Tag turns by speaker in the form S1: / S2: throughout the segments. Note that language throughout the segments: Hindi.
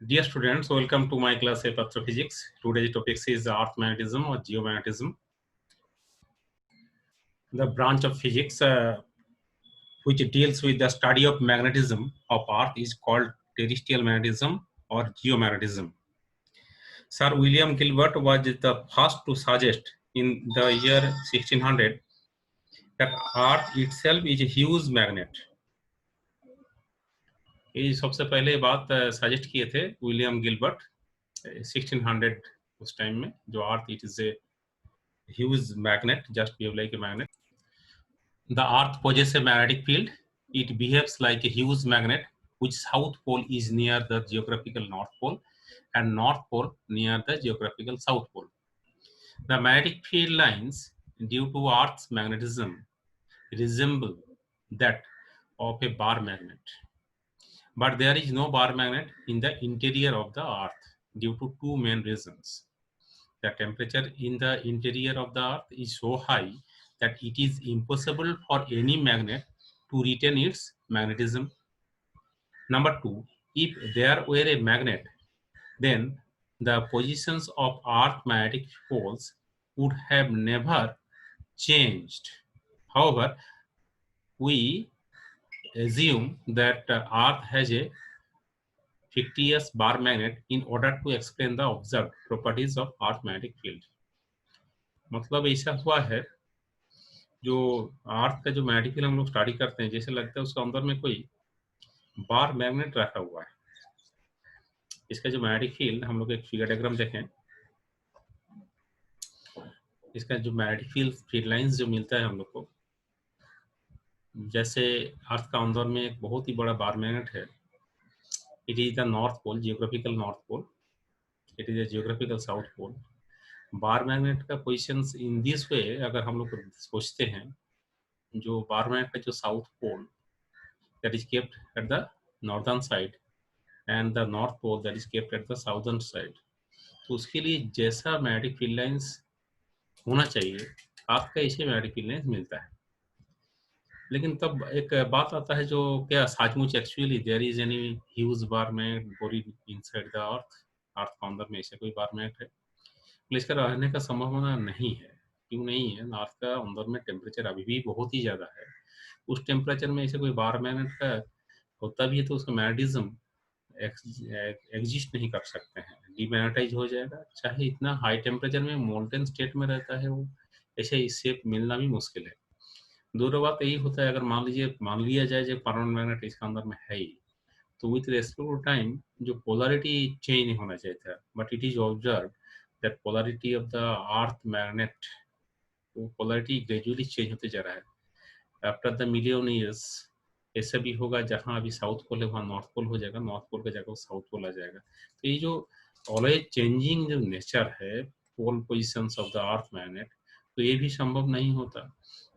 S1: Dear students, welcome to my class of astrophysics. Today's topic is Earth magnetism or geomagnetism. The branch of physics which deals with the study of magnetism of Earth is called terrestrial magnetism or geomagnetism. Sir William Gilbert was the first to suggest in the year 1600 that Earth itself is a huge magnet. ये सबसे पहले बात सजेस्ट किए थे विलियम गिलबर्ट 1600 उस टाइम में जो earth it is A huge magnet, just behave like a magnet. The earth possesses a magnetic field. It behaves like a huge magnet, which south pole is near the geographical north pole and north pole near the geographical south pole. The magnetic field lines due to earth's magnetism resemble that of a bar magnet, but there is no bar magnet in the interior of the earth due to two main reasons. The temperature in the interior of the earth is so high that it is impossible for any magnet to retain its magnetism. Number two, if there were a magnet, then the positions of earth magnetic poles would have never changed. However, we assume that earth has a fictitious bar magnet in order to explain the observed properties of earth magnetic field. मतलब ऐसा हुआ है जो अर्थ का जो मैग्नेटिक फील्ड हम लोग स्टडी करते हैं, जैसे लगता है उसके अंदर में कोई बार मैग्नेट रखा हुआ है। इसका जो मैग्नेटिक फील्ड हम लोग एक फिगर डायग्राम देखें, इसका जो मैग्नेटिक फील्ड लाइंस जो मिलता है हम लोग को, जैसे अर्थ का अंदर में एक बहुत ही बड़ा बार मैग्नेट है। It is the north pole, geographical north pole, it is the geographical south pole. Bar magnet का पोजिशन इन दिस वे अगर हम लोग सोचते हैं, जो बार मैग्नेट का जो south pole that is kept at the northern side and the north pole that is kept at the southern side, तो उसके लिए जैसा मैग्नेटिक फील्ड लाइंस होना चाहिए आपका ऐसे मैग्नेटिक फील्ड लाइंस मिलता है। लेकिन तब एक बात आता है जो क्या सचमुच actually there is any huge bar magnet bored inside the earth, earth के अंदर में ऐसे कोई बार मैग्नेट है? तो इसका रहने का संभावना नहीं है। क्यों नहीं है? अर्थ का अंदर में टेम्परेचर अभी भी बहुत ही ज्यादा है। उस टेम्परेचर में ऐसे कोई बार मैग्नेट का होता भी है तो उसका मैग्नेटिज्म एग्जिस्ट नहीं कर सकते हैं, डीमैग्नेटाइज हो जाएगा। चाहे इतना हाई टेम्परेचर में मोल्टेन स्टेट में रहता है वो, ऐसे शेप मिलना भी मुश्किल है। दूसरा बात यही होता है, अगर मान लिया जाए जो परमानेंट मैग्नेट इसके अंदर में है ही, तो विथ रेस्पेक्ट टू टाइम जो पोलरिटी चेंज नहीं होना चाहिए था, but it is observe that polarity of the earth magnet, वो पोलरिटी ग्रेजुअली चेंज होते जा रहा है। आफ्टर द मिलियन ईयर्स ऐसा भी होगा, जहां अभी साउथ पोल है वहां नॉर्थ पोल हो जाएगा, नॉर्थ पोल की जगह साउथ पोल आ जाएगा। तो ये जो ऑलवेज चेंजिंग जो नेचर है pole positions of the earth magnet, तो ये भी संभव नहीं होता।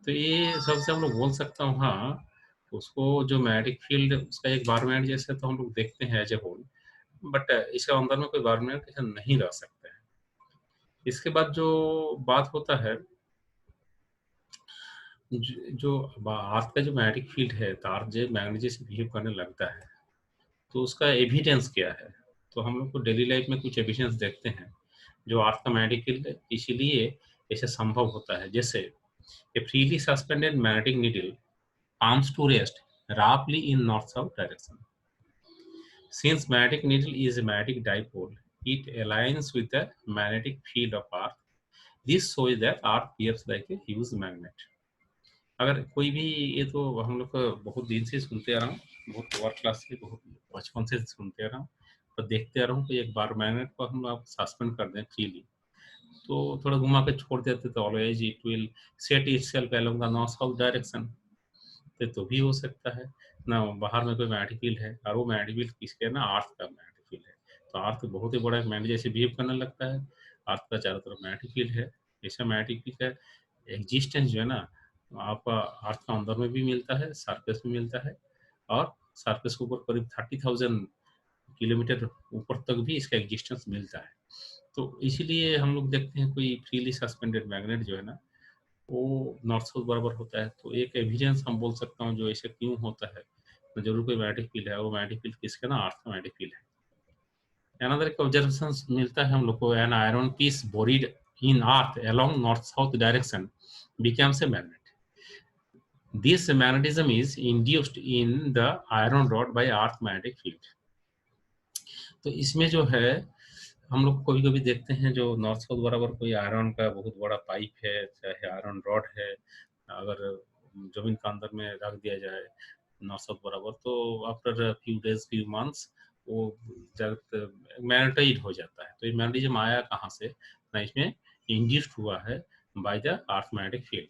S1: तो ये सबसे हम लोग बोल सकता हूँ, हाँ उसको जो मैग्नेटिक फील्ड उसका एक बार मैग्नेट जैसे तो हम लोग देखते हैं एज ए होल, बट इसके अंदर में कोई बार मैग्नेट ऐसा नहीं रह सकता है। इसके बाद जो बात होता है, जो अर्थ का जो मैग्नेटिक फील्ड है, तो अर्थ जो मैग्नेट से बिहेव करने लगता है, तो उसका एविडेंस क्या है? तो हम लोग को डेली लाइफ में कुछ एविडेंस देखते हैं जो अर्थ का मैग्नेटिक फील्ड इसीलिए ऐसे संभव होता है। जैसे ए freely suspended magnetic needle comes to rest roughly in north-south direction. Since magnetic needle is a magnetic dipole, it aligns with the magnetic field of Earth. This shows that Earth behaves like a huge magnet. अगर कोई भी, ये तो हम लोग बहुत दिन से सुनते आ रहा हूँ, बहुत वर्क क्लास से बहुत बचपन से सुनते आ रहा हूँ, तो देखते आ रहा हूँ कि एक बार मैग्नेट को हम आप सस्पेंड कर दें फ्रीली, तो थोड़ा घुमा के छोड़ देते तो always it will set itself along the north south direction. तो भी हो सकता है ना, बाहर में कोई मैग्नेटिक फील्ड है और वो मैग्नेटिक फील्ड किसके है ना, अर्थ का मैग्नेटिक फील्ड है। तो अर्थ बहुत ही बड़ा मैग्नेट जैसे बिहेव करने लगता है, अर्थ का चारों तरफ मैग्नेटिक फील्ड है। ऐसा मैग्नेटिक फील्ड का एग्जिस्टेंस जो है ना, आपका अर्थ का अंदर में भी मिलता है, सरफेस में मिलता है, और सरफेस के ऊपर करीब 30,000 किलोमीटर ऊपर तक भी इसका एग्जिस्टेंस मिलता है। तो इसीलिए हम लोग देखते हैं कोई फ्रीली सस्पेंडेड मैग्नेट जो है ना, वो नॉर्थ साउथ बराबर होता है। तो एक एविडेंस हम बोल सकता हूँ जो ऐसे क्यों होता है, तो जरूर कोई मैग्नेटिक फील्ड है, वो मैग्नेटिक फील्ड किसका ना, अर्थ का मैग्नेटिक फील्ड है। अनदर एक ऑब्जर्वेशन मिलता है हम लोग को, an iron piece bored in earth along north south direction becomes a magnet. This magnetism is induced in the iron rod by earth magnetic field. तो इसमें जो है हम लोग कभी कभी देखते हैं जो नॉर्थ साउथ बराबर कोई आयरन का बहुत बड़ा पाइप है, चाहे आयरन रॉड है, अगर जमीन के अंदर में रख दिया जाए नॉर्थ साउथ बराबर, तो after few days few months वो मैग्नेटाइज हो जाता है. तो ये मैग्नेटिज्म आया कहाँ से ना, इसमें इंड्यूस्ड हुआ है by the earth magnetic field.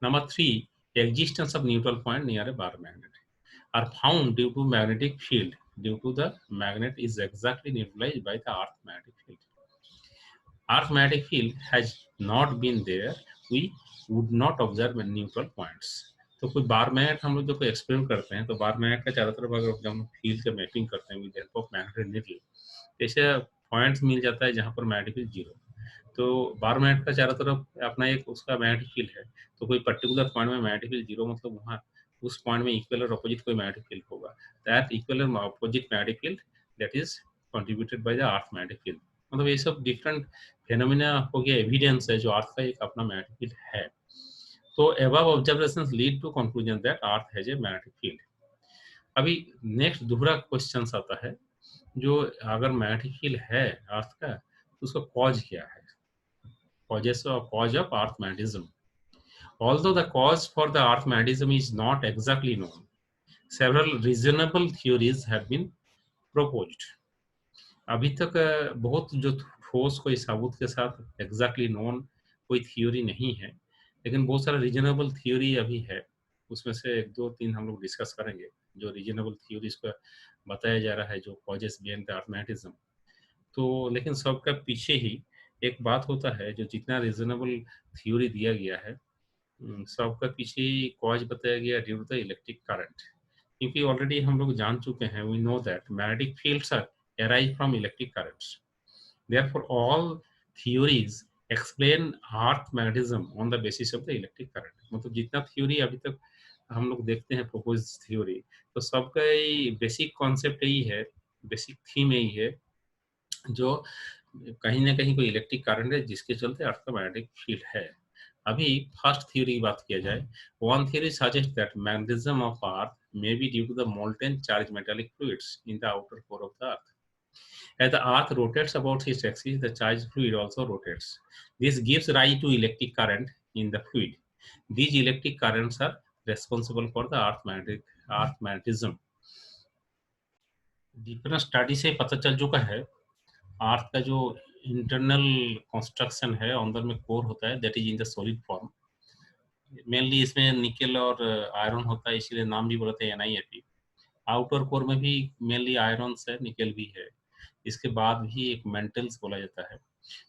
S1: Number 3, existence of neutral point near a bar magnet are found due to magnetic field due to the magnet is exactly neutralized by the earth magnetic field. Earth magnetic field has not been there, we would not observe neutral points. तो कोई बार मैग्नेट हम लोग जो कोई एक्सपेरिमेंट करते हैं, तो बार मैग्नेट का चारों तरफ अगर जब हम फील्ड का मैपिंग करते हैं with help of magnetic needle, जैसे पॉइंट्स मिल जाता है जहाँ पर मैग्नेटिक फील्ड जीरो. तो बार मैग्नेट का चारों तरफ अपना एक उसका मैग्नेटिक फील्ड है, तो कोई पर्टिकुलर पॉइंट में मैग्नेटिक फील्ड जीरो मतलब वहाँ उस पॉइंट में इक्वल और अपोजिट कोई मैग्नेटिक फील्ड होगा. दैट इक्वल और opposite magnetic field that is contributed by the earth magnetic field. मतलब ये सब डिफरेंट फेनोमेना हो गया, एविडेंस है जो अर्थ का एक अपना मैग्नेटिक फील्ड है. तो above observations lead to conclusion that earth has a magnetic field. अभी नेक्स्ट दूसरा क्वेश्चन आता है, जो अगर मैग्नेटिक फील्ड है अर्थ का तो उसका कॉज क्या है, cause of earth magnetism. Although the cause for the earth magnetism is not exactly known, several reasonable theories have been proposed. अभी तक बहुत जो ठोस कोई सबूत के साथ एग्जैक्टली नोन कोई थ्योरी नहीं है, लेकिन बहुत सारा रीजनेबल थ्योरी अभी है. उसमें से एक दो तीन हम लोग डिस्कस करेंगे जो रीजनेबल थ्योरीज का बताया जा रहा है जो causes behind the earth magnetism. तो लेकिन सबका पीछे ही एक बात होता है, जो जितना रीजनेबल थ्योरी दिया गया है सबका पीछे कॉज बताया गया due to the electric current. क्योंकि ऑलरेडी हम लोग जान चुके हैं, we know that magnetic fields are arise from electric currents. Therefore, all theories explain earth magnetism on the basis of the electric current. मतलब जितना थ्योरी अभी तक हम लोग देखते हैं प्रपोज थ्योरी, तो सबका बेसिक कॉन्सेप्ट यही है, बेसिक थीम यही है, जो कहीं ना कहीं कोई इलेक्ट्रिक करंट है जिसके चलते अर्थ का मैग्नेटिक फील्ड है. अभी फर्स्ट थ्योरी की बात किया जाए, one theory suggest that magnetism of earth may be due to the molten charge metallic fluids in the outer core of the earth. As the Earth rotates about its axis, the charged fluid also rotates. This gives rise to electric current in the fluid. These electric currents are responsible for the earth magnetism. Different study से पता चल चुका है अर्थ का जो इंटरनल कंस्ट्रक्शन है, अंदर में कोर होता है, that is in the solid form. Mainly इसमें निकल और आयरन होता है, इसीलिए नाम भी बोलते हैं NiFe. आउटर कोर में भी मेनली आयरन है, निकल भी है. इसके बाद भी एक मेंटल्स बोला जाता है.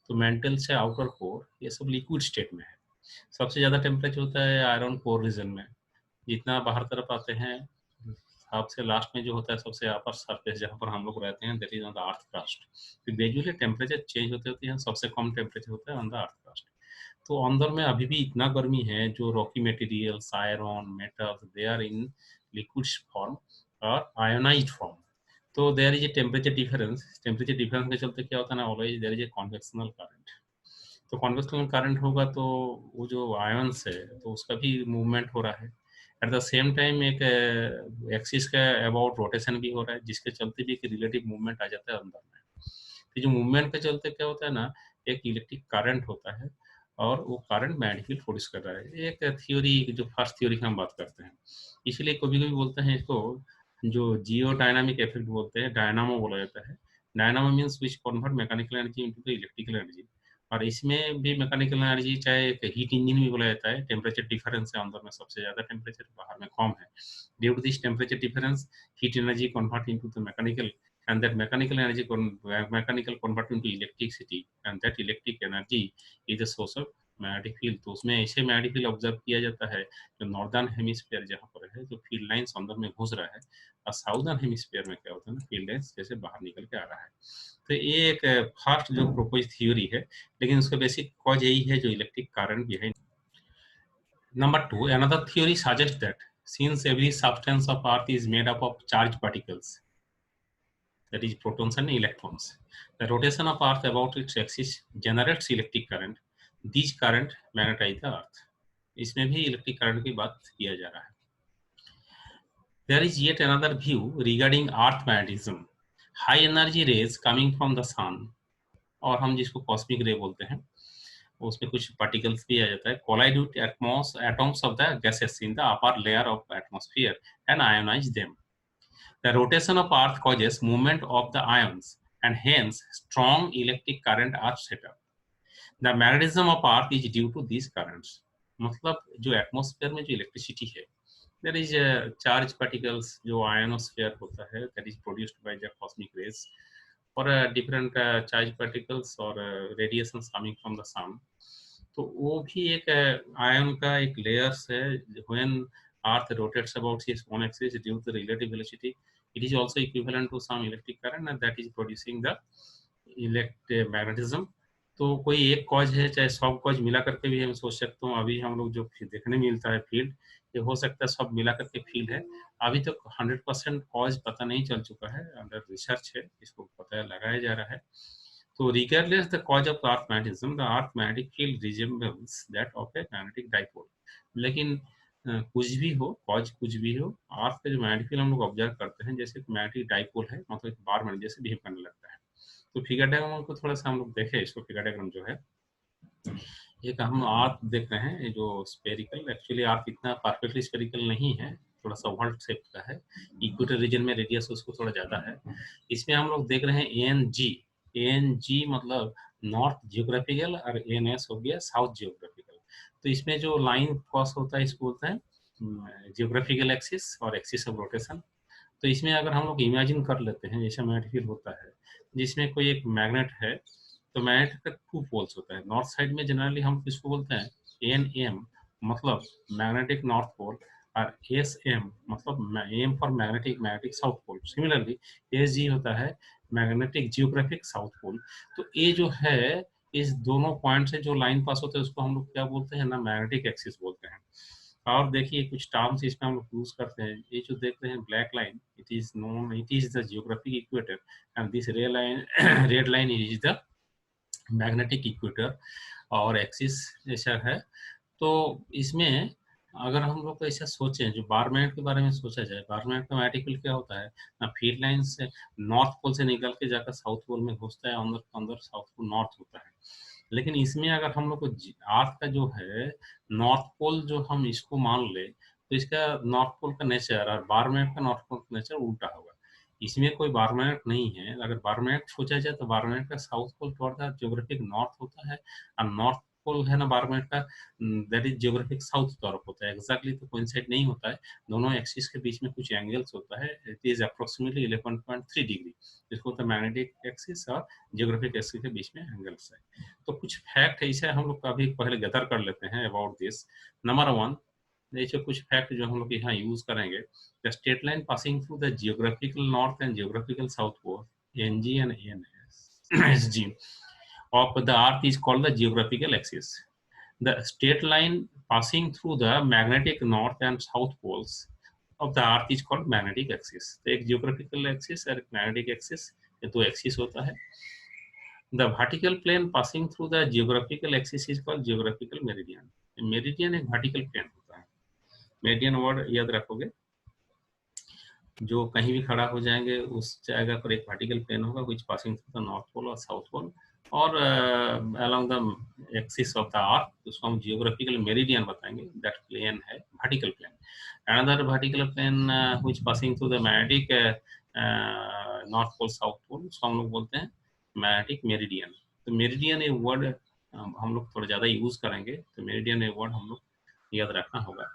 S1: तो मेंटल्स है, आउटर कोर, ये सब लिक्विड स्टेट में है. सबसे ज़्यादा टेम्परेचर होता है आयरन कोर रीजन में. जितना बाहर तरफ आते हैं, सबसे लास्ट में जो होता है सबसे अपर सरफेस जहाँ पर हम लोग रहते हैं, that is on the earth crust. तो ग्रेजुअली टेम्परेचर चेंज होते होते हैं, सबसे कम टेम्परेचर होता है ऑन द अर्थ क्रस्ट. तो अंदर में अभी भी इतना गर्मी है, जो rocky materials, iron, metals, they are in liquid form और आयोनाइज्ड फॉर्म. तो there is a temperature difference. Temperature difference के चलते क्या होता है ना, always there is a convectional current. तो कन्वेक्शनल करंट होगा तो वो जो आयंस है तो उसका भी मूवमेंट हो रहा है. एट द सेम टाइम एक एक्सिस का अबाउट रोटेशन भी हो रहा है, जिसके चलते भी एक रिलेटिव मूवमेंट आ जाता है अंदर में. तो जो मूवमेंट के चलते क्या होता है ना, एक इलेक्ट्रिक करंट होता है और वो करंट मैग्नेटिक फील्ड प्रोड्यूस कर रहा है. एक थ्योरी, जो फर्स्ट थ्योरी की हम बात करते हैं, इसलिए कभी कभी बोलते हैं इसको जो जियो डायनामिक इफेक्ट बोलते हैं, डायनामो बोला जाता है. Dynamo means which convert mechanical energy into the electrical energy. और इसमें भी मैकेनिकल एनर्जी, चाहे एक हीट इंजन भी बोला जाता है. टेम्परेचर डिफरेंस है, अंदर में सबसे ज्यादा टेम्परेचर, बाहर में कम है. Due to this temperature difference, heat energy convert into the mechanical, and that mechanical energy mechanical convert into electricity, and that electric energy is a source of magnetic field. तो उसमें ऐसे मैग्नेटिक फील्ड ऑब्जर्व किया जाता है जो नॉर्दर्न हेमिस्फीयर जहाँ पर है, जो फील्ड लाइंस अंदर में घुस रहा है, और साउदर्न हेमिस्फीयर में क्या होता है ना, फील्ड लाइंस जैसे बाहर निकल के आ रहा है. तो ये एक फर्स्ट जो प्रोपोज थ्योरी है, लेकिन उसका बेसिक कॉज यही है, जो electric current behind. Number 2, another theory suggest that since every substance of earth is made up of charged particles, that is protons and electrons. The rotation of Earth about its axis generates electric current. These current magnetize the Earth. इसमें भी इलेक्ट्रिक करंट की बात किया जा रहा है. There is yet another view regarding Earth magnetism. High energy rays coming from the sun, और हम जिसको कॉस्मिक रे बोलते हैं, उसमें कुछ पार्टिकल्स भी आ जाता है, collide with atoms of the gases in the upper layer of atmosphere and ionize them. The rotation of Earth causes movement of the ions and hence strong electric current are set up. The magnetism of Earth is due to these currents. मतलब जो एटमॉस्फेयर में जो इलेक्ट्रिसिटी है, there is a charge particles जो ionosphere होता है, that is produced by the cosmic rays, or different charge particles or radiations coming from the sun. तो वो भी एक आयन का एक लेयर्स है. when Earth rotates about its own axis due to relative velocity, it is also equivalent to some electric current and that is producing the electromagnetism. तो कोई एक कॉज है, चाहे सब कॉज मिला करके भी हम सोच सकते हो. अभी हम लोग जो देखने मिलता है फील्ड, ये हो सकता है सब मिला करके फील्ड है. अभी तक 100% कॉज पता नहीं चल चुका है, अंडर रिसर्च है, इसको पता लगाया जा रहा है. तो regardless the cause of Earth magnetism, the Earth magnetic field resembles that of a magnetic dipole. लेकिन कुछ भी हो, कॉज कुछ भी हो, अर्थ का जो मैग्नेटिक फील्ड हम लोग ऑब्जर्व करते हैं जैसे मैग्नेटिक डाइपोल है, मतलब एक बार मैग्नेट जैसे बिहेव करने लगता है. तो फिगर डायग्राम को थोड़ा सा हम लोग देखें. इसको फिगर डायग्राम जो है, एक हम अर्थ देख रहे हैं, ये जो स्फेरिकल, एक्चुअली अर्थ इतना परफेक्टली स्फेरिकल नहीं है, थोड़ा सा ओवल शेप का है. इक्वेटर रीजन में रेडियस उसको थोड़ा ज्यादा है. इसमें हम लोग देख रहे हैं एन जी मतलब नॉर्थ जियोग्राफिकल और एन एस हो गया साउथ जियोग्राफिकल. तो इसमें जो लाइन क्रॉस होता है इसको बोलते हैं जियोग्राफिकल एक्सिस और एक्सिस ऑफ रोटेशन. तो इसमें अगर हम लोग इमेजिन कर लेते हैं जैसे मैग्नेटिक फील्ड होता है, जिसमें कोई एक मैग्नेट है, तो मैग्नेट का 2 पोल्स होता है. नॉर्थ साइड में जनरली हम किसको बोलते हैं, एन एम मतलब मैग्नेटिक नॉर्थ पोल, और एस एम मतलब M for magnetic south pole. Similarly S G होता है मैग्नेटिक जियोग्राफिक साउथ पोल. तो ये जो है, इस दोनों पॉइंट से जो लाइन पास होता है उसको हम लोग क्या बोलते हैं ना, मैग्नेटिक एक्सिस बोलते हैं. और देखिए कुछ टर्म्स इसमें हम लोग यूज करते हैं. ये जो देख रहे हैं black line, it is the geographic equator, and this red line is the magnetic equator और एक्सिस ऐसा है. तो इसमें अगर हम लोग ऐसा सोचें, जो बार मैग्नेट के बारे में सोचा जाए, बार मैग्नेट का मैग्नेटिक फील्ड क्या होता है ना, फील्ड लाइन से नॉर्थ पोल से निकल के जाकर साउथ पोल में घुसता है, अंदर साउथ पोल नॉर्थ होता है. लेकिन इसमें अगर हम लोग को अर्थ का जो है नॉर्थ पोल जो हम इसको मान ले, तो इसका नॉर्थ पोल का नेचर और बार मैग्नेट का नॉर्थ पोल का नेचर उल्टा होगा. इसमें कोई बार मैग्नेट नहीं है. अगर बार मैग्नेट सोचा जाए तो बार मैग्नेट का साउथ पोल थोड़ा ज्योग्राफिक नॉर्थ होता है, और नॉर्थ पोल है ना बार मैग्नेट का, दैट इज ज्योग्राफिक साउथ तरफ होता है. एग्जैक्टली तो कोइंसाइड नहीं होता है. दोनों एक्सिस के बीच में कुछ एंगल्स होता है. इट इज अप्रोक्सीमेटली 11.3 डिग्री, जिसको होता है मैग्नेटिक एक्सिस और जियोग्राफिक एक्सिस के बीच में एंगल्स है. तो कुछ फैक्ट ऐसे हम लोग अभी पहले गैदर कर लेते हैं अबाउट दिस. नंबर 1, ऐसे कुछ फैक्ट जो हम लोग यहाँ यूज करेंगे. The straight line passing through the geographical north and geographical south pole N G and S G of the earth is called the geographical axis. The straight line passing through the magnetic north and south poles of the earth is called magnetic axis. तो एक geographical axis और एक magnetic axis, ये दो axis होता है. The vertical plane passing through the geographical axis is called geographical meridian. Meridian एक vertical plane होता है. Meridian word याद रखोगे, जो कहीं भी खड़ा हो जाएंगे उस जगह पर एक वर्टिकल प्लेन होगा which passing through the north pole और south pole और along the axis of the earth, उसको हम geographical meridian बताएंगे. that plane है vertical plane. Another vertical plane which passing through the magnetic north pole south pole, उसको हम लोग बोलते हैं magnetic meridian. तो meridian ये वर्ड हम लोग थोड़ा ज्यादा यूज करेंगे, तो meridian ये वर्ड हम लोग याद रखना होगा.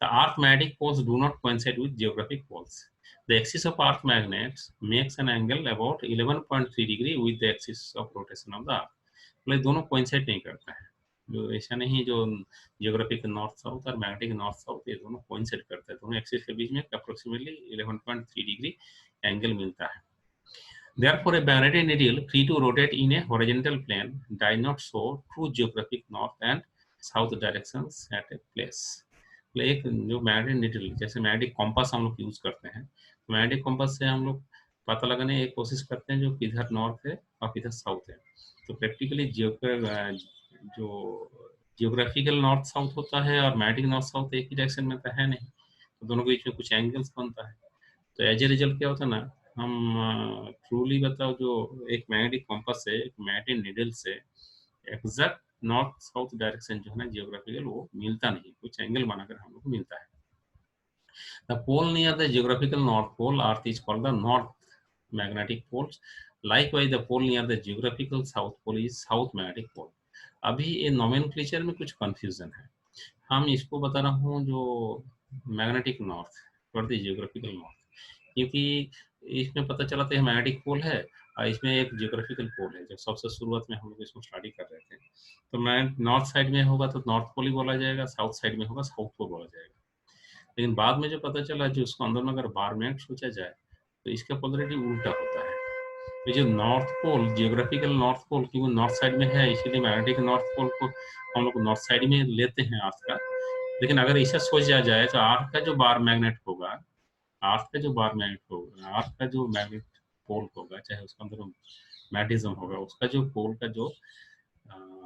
S1: The earth magnetic poles do not coincide with geographic poles. The axis of earth magnets makes an angle about 11.3 degree with the axis of rotation of the earth. मतलब दोनों coincide नहीं करते हैं. जो ऐसा नहीं जो geographic नॉर्थ साउथ और मैग्नेटिक नॉर्थ साउथ ये दोनों coincide करते हैं. दोनों एक्सिस के बीच में approximately 11.3 डिग्री एंगल मिलता है. Therefore, a magnetic needle free to rotate in a horizontal plane does not show true geographic north and south directions at a place. एक जो मैग्नेटिक निडल, जैसे मैग्नेटिक कॉम्पास हम लोग यूज करते हैं, मैग्नेटिक कॉम्पास से हम लोग पता लगाने की कोशिश करते हैं जो किधर नॉर्थ है और किधर साउथ है। तो प्रैक्टिकली जो जियोग्राफिकल नॉर्थ साउथ होता है और मैग्नेटिक नॉर्थ साउथ एक ही डायरेक्शन में तो है नहीं, तो दोनों के बीच में कुछ एंगल्स बनता है। तो एज ए रिजल्ट क्या होता है ना, हम ट्रूली बताओ जो एक मैग्नेटिक कंपास से, एक मैग्नेटिक नीडल से एग्जैक्ट नॉर्थ साउथ डायरेक्शन जो है ना जियोग्राफिकल, वो मिलता नहीं, कुछ एंगल बनाकर हम लोग को मिलता है। The pole near the geographical north pole earth is called the north magnetic poles. Likewise the pole near the geographical south pole is south magnetic pole. अभी ये नोमेनक्लेचर में कुछ कंफ्यूजन है। हम इसको बता रहा हूँ जो magnetic north for the geographical north, क्योंकि इसमें पता चला था मैग्नेटिक पोल है और इसमें एक जियोग्राफिकल पोल है। जब सबसे शुरुआत में हम लोग इसको स्टडी कर रहे थे, तो मैं नॉर्थ साइड में होगा तो नॉर्थ पोल ही बोला जाएगा, साउथ साइड में होगा साउथ पोल बोला जाएगा। लेकिन बाद में जो पता चला जो उसको अंदर में अगर बार मैग्नेट सोचा जाए तो इसका पोलरिटी उल्टा होता है। तो जो north pole geographical north pole, क्योंकि नॉर्थ साइड में है इसीलिए मैग्नेटिक नॉर्थ पोल को हम लोग नॉर्थ साइड में लेते हैं अर्थ का। लेकिन अगर इसे सोचा जाए तो अर्थ का जो बार मैग्नेट होगा, अर्थ का जो बार मैग्नेट होगा, अर्थ का जो मैग्नेट पोल होगा, चाहे उसके अंदर मैग्नेटिज्म होगा, उसका जो पोल का जो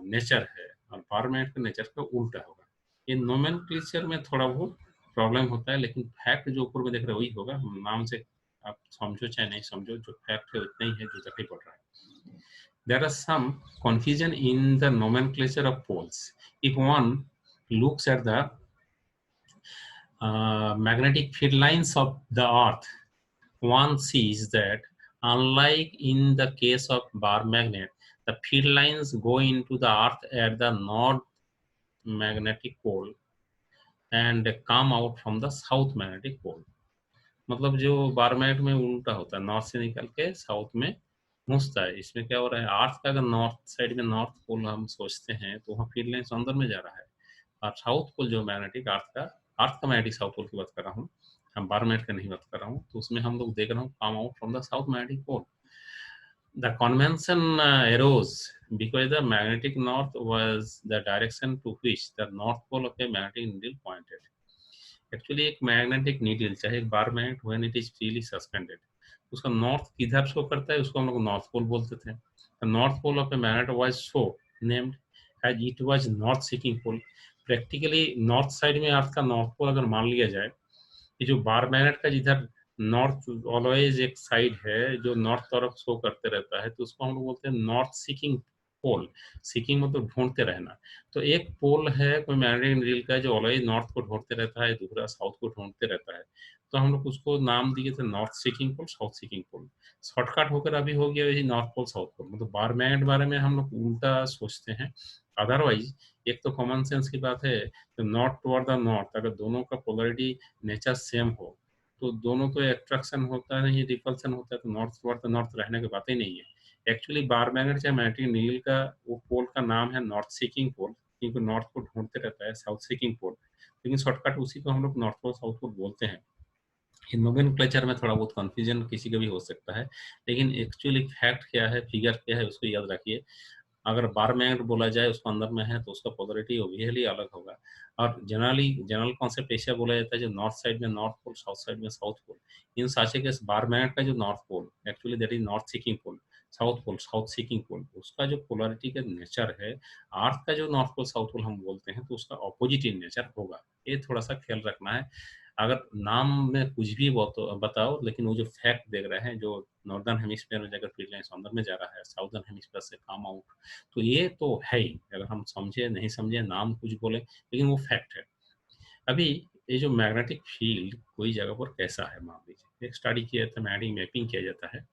S1: नेचर है और बार मैग्नेट का नेचर का उल्टा होगा। ये नोमेनक्लेचर में थोड़ा बहुत प्रॉब्लम होता है, लेकिन फैक्ट जो ऊपर में देख रहे हो वही होगा। नाम से आप समझो चाहे नहीं समझो, जो फैक्ट है उतना ही है जो तकलीफ पड़ रहा है। There is some confusion in the nomenclature of poles. If one looks at the magnetic field lines of the earth, one sees that unlike in the case of bar magnet, the field lines go into the earth at the north magnetic pole and come out from the south magnetic pole. मतलब जो बार मैग्नेट में उल्टा होता है, नॉर्थ से निकल के साउथ में घुसता है। इसमें क्या हो रहा है, अर्थ का अगर नॉर्थ साइड में नॉर्थ पोल हम सोचते हैं तो वहाँ फील्ड लाइन्स अंदर में जा रहा है। और साउथ पोल जो मैग्नेटिक अर्थ का मैग्नेटिक साउथ पोल की बात कर रहा हूँ, हम बार मैग्नेट का नहीं बात कर रहा हूँ। तो उसमें हम लोग देख रहा हूँ come out from the south magnetic pole. The convention arose because the magnetic north was the direction to which the north pole of a magnetic needle pointed. Actually एक मैग्नेटिक नीडल चाहे एक bar magnet when it is freely suspended, उसका नॉर्थ किधर शो करता है उसको हम लोग नॉर्थ पोल बोलते थे। North pole of a magnet was so named as it was north seeking pole. Practically north side में अर्थ का नॉर्थ पोल अगर मान लिया जाए, ये जो बार मैग्नेट का जिधर नॉर्थ ऑलवेज एक साइड है जो नॉर्थ तरफ शो करते रहता है, तो उसको हम लोग बोलते हैं नॉर्थ सीकिंग पोल। सीकिंग मतलब ढूंढते रहना। तो एक पोल है कोई मैग्नेटिक नीडल का जो ऑलवेज नॉर्थ को ढूंढते रहता है, दूसरा साउथ को ढूंढते रहता है। तो हम लोग उसको नाम दिए थे north seeking pole, south seeking पोल। शॉर्टकट होकर अभी हो गया ये नॉर्थ पोल साउथ पोल। मतलब बार मैग्नेट बारे में हम लोग उल्टा सोचते हैं। अदरवाइज एक तो कॉमन सेंस की बात है, तो नॉर्थ टुवर्ड द नॉर्थ अगर दोनों का पोलरिटी नेचर सेम हो तो दोनों को अट्रैक्शन होता है नहीं रिपल्सन होता है, तो नॉर्थ टुवर्ड द नॉर्थ रहने की बात ही नहीं है। एक्चुअली बार मैग्नेट चाहे मैग्नेटिक नीडल का वो पोल का नाम है नॉर्थ सीकिंग पोल, क्योंकि नॉर्थ को ढूंढते रहता है, साउथ सीकिंग पोल। लेकिन शॉर्टकट उसी को हम लोग नॉर्थ पोल साउथ पोल बोलते हैं। नोमेनक्लेचर में थोड़ा बहुत कंफ्यूजन किसी का भी हो सकता है, लेकिन एक्चुअली फैक्ट क्या है, फिगर क्या है, उसको याद रखिए। अगर बार मैग्नेट बोला जाए उसको अंदर में है तो उसका पोलरिटी ओबियसली अलग होगा। और जनरल कॉन्सेप्ट ऐसा बोला जाता है जो नॉर्थ साइड में नॉर्थ पोल, साउथ साइड में साउथ पोल। इन साचे के बार मैग्नेट का जो north pole actually that is north seeking pole, south seeking pole, उसका जो पोलरिटी का नेचर है, अर्थ का जो नॉर्थ पोल साउथ पोल हम बोलते हैं तो उसका ऑपोजिट इन नेचर होगा। ये थोड़ा सा ख्याल रखना है। अगर नाम में कुछ भी बताओ, लेकिन वो जो फैक्ट देख रहे हैं जो नॉर्दर्न हेमिस्फीयर में जाकर फील्ड लाइन्स अंदर में जा रहा है, साउदर्न हेमिस्फीयर से कम आउट, तो ये तो है ही। अगर हम समझे नहीं समझे नाम कुछ बोले, लेकिन वो फैक्ट है। अभी ये जो मैग्नेटिक फील्ड कोई जगह पर कैसा है, मान लीजिए एक स्टडी किया जाता है, मैग्नेटिक मैपिंग किया जाता है।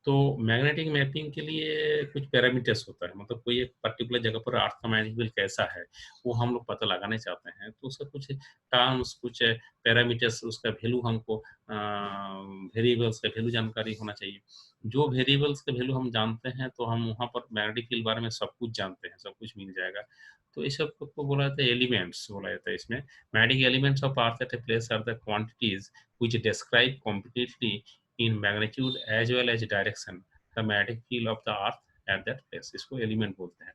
S1: तो मैग्नेटिक मैपिंग के लिए कुछ पैरामीटर्स होता है, मतलब कोई एक पर्टिकुलर जगह पर अर्थ का मैग्नेटिक फील्ड कैसा है वो हम लोग पता लगाने चाहते हैं, तो उसका कुछ टर्म्स, कुछ पैरामीटर्स, उसका वैल्यू हमको, वेरिएबल्स का वैल्यू जानकारी होना चाहिए। जो वेरिएबल्स का वैल्यू हम जानते हैं तो हम वहाँ पर मैग्नेटिक फील्ड बारे में सब कुछ जानते हैं, सब कुछ मिल जाएगा। तो इस सब को बोला जाता है एलिमेंट्स, बोला जाता है इसमें। Magnetic elements of earth at a place are the quantities which describe completely in magnitude as well as direction the magnetic field of the earth at that place। इसको एलिमेंट बोलते हैं।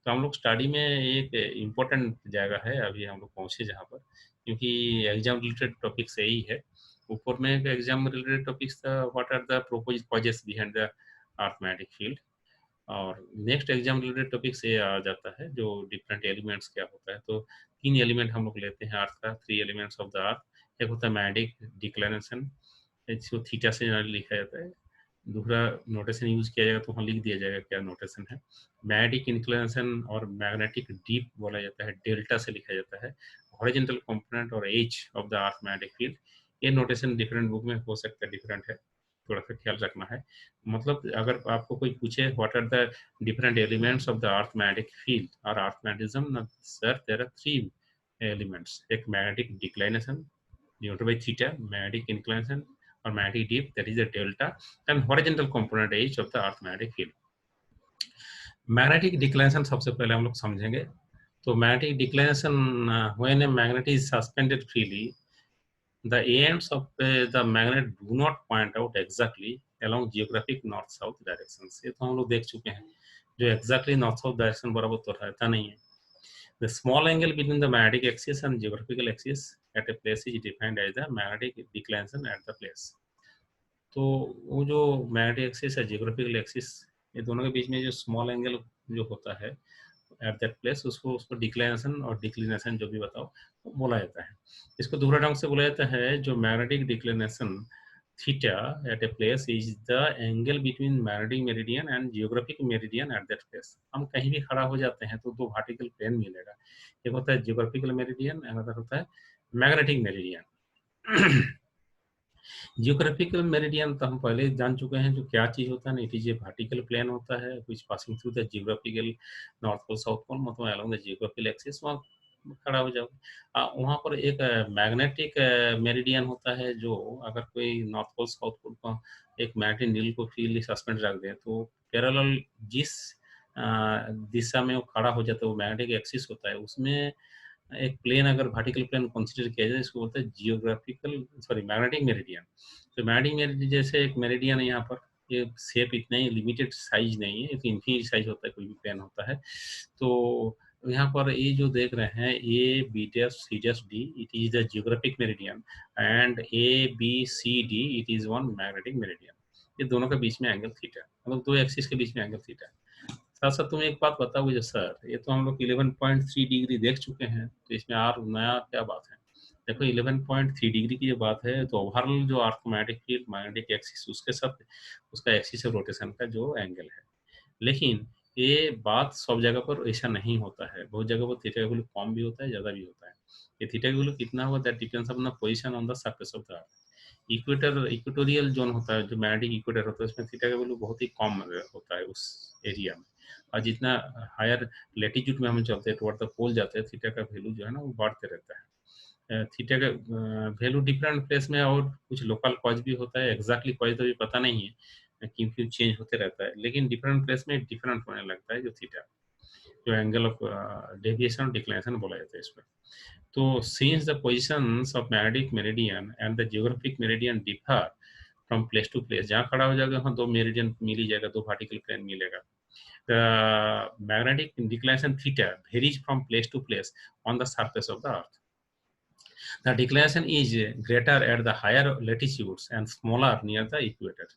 S1: तो हम लोग स्टडी में एक इम्पोर्टेंट जगह है, अभी हम लोग पहुंचे जहाँ पर, क्योंकि एग्जाम रिलेटेड टॉपिक से यही है। ऊपर में एक एग्जाम रिलेटेड टॉपिक्स था, what are the proposed causes behind the earth magnetic field. और नेक्स्ट एग्जाम रिलेटेड टॉपिक से आ जाता है जो डिफरेंट एलिमेंट्स क्या होता है। तो 3 एलिमेंट हम लोग लेते हैं अर्थ का, 3 एलिमेंट्स ऑफ द अर्थ। एक होता है मैग्नेटिक डिक्लिनेशन, इसको थीटा से लिखा जाता है। दूसरा नोटेशन यूज किया जाएगा तो वहाँ लिख दिया जाएगा क्या नोटेशन है। मैग्नेटिक इंक्लिनेशन और मैग्नेटिक डीप बोला जाता है, डेल्टा से लिखा जाता है। हॉरिजॉन्टल कंपोनेंट और H of the earth magnetic field, ये नोटेशन डिफरेंट बुक में हो सकता है डिफरेंट है, थोड़ा सा ख्याल रखना है। मतलब अगर आपको कोई पूछे what are the different elements of the earth magnetic field और earth magnetism, sir there are 3 elements. एक magnetic declination denoted by theta, magnetic inclination or magnetic dip, that is the delta, and horizontal component h of the earth magnetic field. Magnetic declination सबसे पहले हम लोग समझेंगे। तो magnetic declination, when a magnet is suspended freely, the ends of the magnet do not point out exactly along geographic north south directions। ये तो हम लोग देख चुके हैं, जो exactly north south direction बराबर तो रहता नहीं है। The small angle between the magnetic axis and geographical axis at a place is defined as the magnetic declination at the place। तो वो जो मैग्नेटिक एक्सिस है, जियोग्राफिकल एक्सिस, ये दोनों के बीच में जो स्मॉल एंगल जो होता है एट दैट प्लेस, उसको डिक्लिनेशन और डिक्लिनेशन जो भी बताओ वो बोला जाता है। इसको दूसरा ढंग से बोला जाता है जो magnetic declination theta at a place is the angle between magnetic meridian and geographic meridian at that place. हम कहीं भी खड़ा हो जाते हैं तो 2 वर्टिकल प्लेन मिलेगा, एक होता है जियोग्राफिकल मेरिडियन, अनदर होता है मैग्नेटिक मेरिडियन। जियोग्राफिकल मेरिडियन तो हम पहले जान चुके हैं जो क्या चीज होता है ना, it is a vertical plane होता है which passing through the geographical north pole south pole, मतलब अलोंग द जियोग्राफिकल एक्सिस वहाँ खड़ा हो जाओ। वहाँ पर एक मैग्नेटिक मेरिडियन होता है, जो अगर कोई नॉर्थ पोल साउथ पोल का एक मैग्नेटिक नीडल को फ्रीली सस्पेंड रख दे तो पैरेलल जिस दिशा में वो खड़ा हो जाता है, वो मैग्नेटिक एक्सिस होता है, उसमें एक प्लेन अगर वर्टिकल प्लेन कंसीडर किया जाए, इसको बोलते हैं जियोग्राफिकल सॉरी मैग्नेटिक मेरिडियन। तो मैग्नेटिक मेरिडियन जैसे एक मेरिडियन है यहाँ पर, ये शेप इतना ही लिमिटेड साइज नहीं है, एक इन्फिनिट साइज होता है, कोई भी प्लेन होता है। तो यहाँ पर ये जो देख रहे हैं A B dash C dash D, it is the geographic meridian, and A B C D it is one magnetic meridian. ये दोनों के बीच में एंगल थीटा, मतलब 2 एक्सिस के बीच में एंगल थीटा। साथ साथ तुम एक बात बताओगे सर, ये तो हम लोग 11.3 डिग्री देख चुके हैं, तो इसमें और नया क्या बात है? देखो 11.3 डिग्री की जो बात है, तो ओवरऑल जो अर्थ मैग्नेटिक फील्ड मैग्नेटिक एक्सिस उसके साथ उसका एक्सिस रोटेशन का जो एंगल है। लेकिन ये बात सब जगह पर ऐसा नहीं होता है, बहुत जगह पर थीटा का वैल्यू कम भी होता है, ज़्यादा भी होता है। ये थीटा का वैल्यू कितना होगा, दैट डिपेंड्स अपना position on the surface of the earth. Equator equatorial zone होता है, जो मैग्नेटिक इक्वेटर होता है, उसमें थीटा का वैल्यू बहुत ही कम होता है उस एरिया में। और जितना हायर लेटीट्यूड में हम चलते हैं टुवर्ड द पोल जाते हैं, थीटा का वैल्यू जो है ना वो बढ़ते रहता है। थीटा का वैल्यू डिफरेंट प्लेस में, और कुछ लोकल कॉज भी होता है, एग्जैक्टली कॉज तो भी पता नहीं है क्योंकि चेंज होते रहता है, लेकिन डिफरेंट प्लेस में डिफरेंट होने लगता है जो थीटा, जो एंगल ऑफ डेविएशन और डिक्लिनेशन बोला जाता है इसमें। तो since the positions of magnetic meridian and the geographic meridian differ from place to place, जहाँ खड़ा हो जाएगा वहाँ 2 मेरिडियन मिल ही जाएगा, 2 वर्टिकल प्लेन मिलेगा। The magnetic declination theta varies from place to place on the surface of the earth. The declination is greater at the higher latitudes and smaller near the equator।